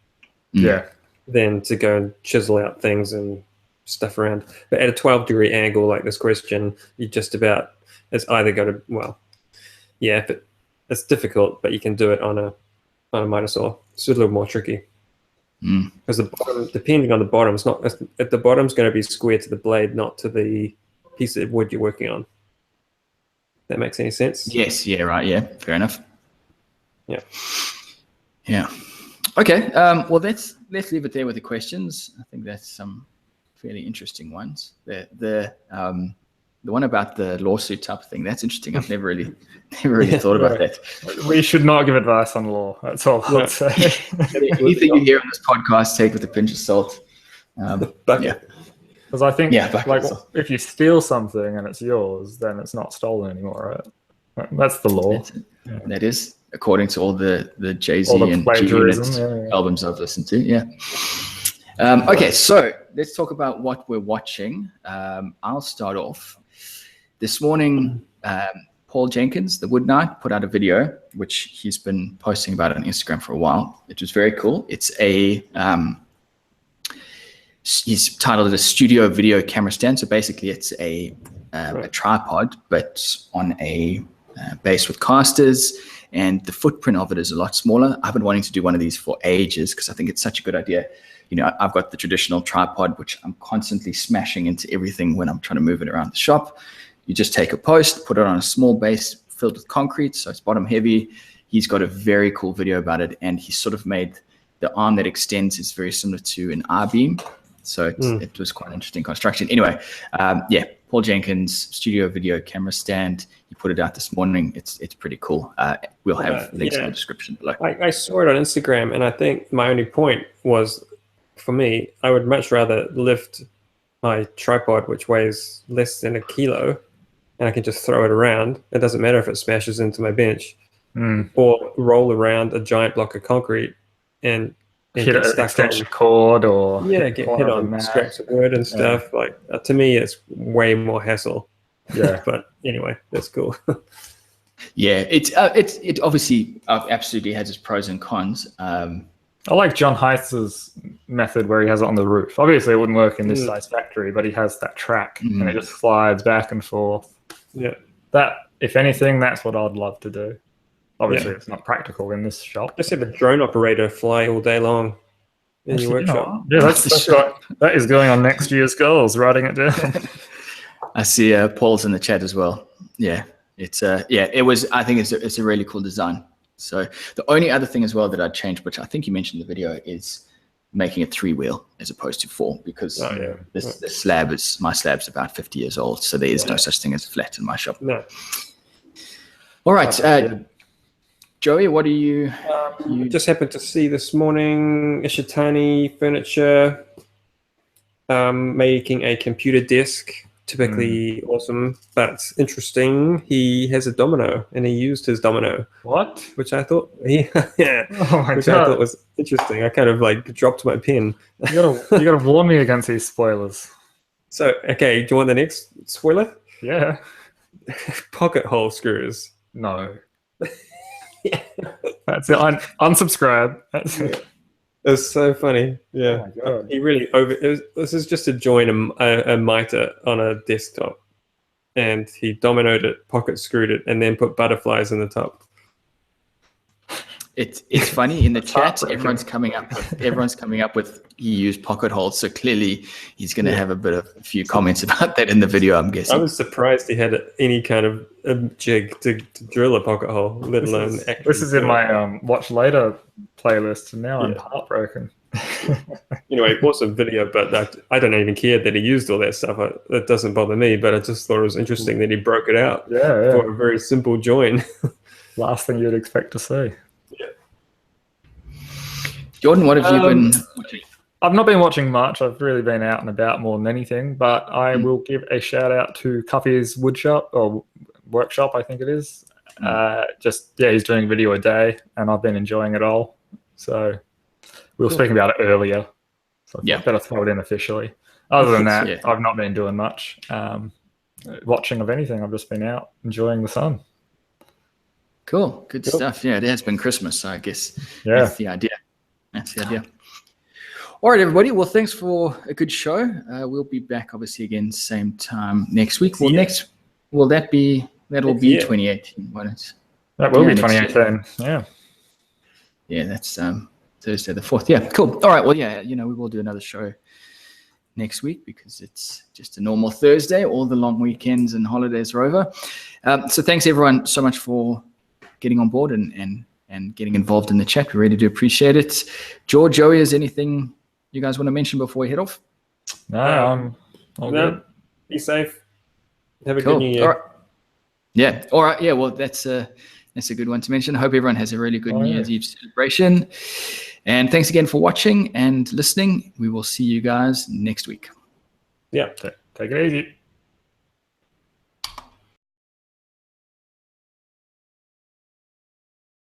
Than to go and chisel out things and stuff around. But at a 12-degree angle like this question, you just about, it's either got to, but it's difficult, but you can do it on a miter saw. It's a little more tricky. Because the bottom, depending on the bottom, it's not, if the bottom's going to be square to the blade, not to the piece of wood you're working on. That makes any sense? Yes, yeah, right, yeah, fair enough. Yeah. Okay, well, let's leave it there with the questions. I think that's some fairly interesting ones. The one about the lawsuit type of thing, that's interesting. I've never really thought about that. We should not give advice on law. That's all I would say. Anything you hear on this podcast, take with a pinch of salt. Because I think if you steal something and it's yours, then it's not stolen anymore, right? That's the law. That is, according to all the Jay-Z and G-Unit albums I've listened to, okay, so let's talk about what we're watching. I'll start off. This morning, Paul Jenkins, the Wood Knight, put out a video, which he's been posting about on Instagram for a while. It was very cool. It's he's titled it a studio video camera stand. So basically it's a tripod, but on a base with casters, and the footprint of it is a lot smaller. I've been wanting to do one of these for ages because I think it's such a good idea. I've got the traditional tripod, which I'm constantly smashing into everything when I'm trying to move it around the shop. You just take a post, put it on a small base filled with concrete, so it's bottom heavy. He's got a very cool video about it, and he sort of made the arm that extends is very similar to an I-beam. So it was quite an interesting construction. Anyway, Paul Jenkins, studio video camera stand. He put it out this morning. It's pretty cool. We'll have links in the description below. I saw it on Instagram, and I think my only point was, for me, I would much rather lift my tripod, which weighs less than a kilo, and I can just throw it around. It doesn't matter if it smashes into my bench, or roll around a giant block of concrete and hit an extension cord, or get hit on scraps of wood and stuff. To me, it's way more hassle. Yeah, but anyway, that's cool. It obviously absolutely has its pros and cons. I like John Heitz's method where he has it on the roof. Obviously, it wouldn't work in this size factory, but he has that track and it just slides back and forth. Yeah, that, if anything, that's what I'd love to do. Obviously, it's not practical in this shop. Just have a drone operator fly all day long in your workshop. That is going on next year's goals. Writing it down. I see Paul's in the chat as well. Yeah, it's it was. I think it's a really cool design. So the only other thing as well that I'd change, which I think you mentioned in the video, is making it 3-wheel as opposed to 4, because my slab's about 50 years old, so there is no such thing as flat in my shop. No. All right, Joey, what do you just happened to see this morning? Ishitani Furniture making a computer desk typically awesome, but interesting. He has a domino, and he used his domino, What? which I thought, yeah, Oh my which god! I thought was interesting. I kind of like dropped my pen. You gotta warn me against these spoilers. So, okay, do you want the next spoiler? Yeah. Pocket hole screws. No. Yeah. That's it. Unsubscribe. That's it. It's so funny. Yeah. Oh my god. He really this is just to join a mitre on a desktop. And he dominoed it, pocket screwed it, and then put butterflies in the top. It's funny in the chat. heartbreaking. Everyone's coming up with he used pocket holes. So clearly he's going to have a few comments about that in the video. I'm guessing. I was surprised he had any kind of a jig to drill a pocket hole, let alone actually. This is in my watch later playlist, and now I'm heartbroken. Anyway, awesome video, but I don't even care that he used all that stuff. That doesn't bother me, but I just thought it was interesting that he broke it out for a very simple join. Last thing you'd expect to see. Jordan, what have you been watching? I've not been watching much. I've really been out and about more than anything, but I will give a shout out to Cuffy's woodshop or workshop, I think it is. He's doing a video a day, and I've been enjoying it all. So we were speaking about it earlier, so I better throw it in officially. Other than that, I've not been doing much watching of anything. I've just been out enjoying the sun. Cool. Good stuff. Yeah, it has been Christmas, so I guess that's the idea. All right, everybody. Well, thanks for a good show. We'll be back, obviously, again, same time next week. Well, that'll be 2018, won't it? That will be 2018. Yeah. Yeah, that's Thursday the 4th. Yeah, cool. All right. Well, we will do another show next week because it's just a normal Thursday. All the long weekends and holidays are over. So thanks, everyone, so much for getting on board and getting involved in the chat. We really do appreciate it. George, Joey, is anything you guys want to mention before we head off? No, all good. Be safe. Have a good New Year. All right. Yeah. All right. Yeah. Well, that's a good one to mention. I hope everyone has a really good New Year's Eve celebration. And thanks again for watching and listening. We will see you guys next week. Yeah. Take it easy.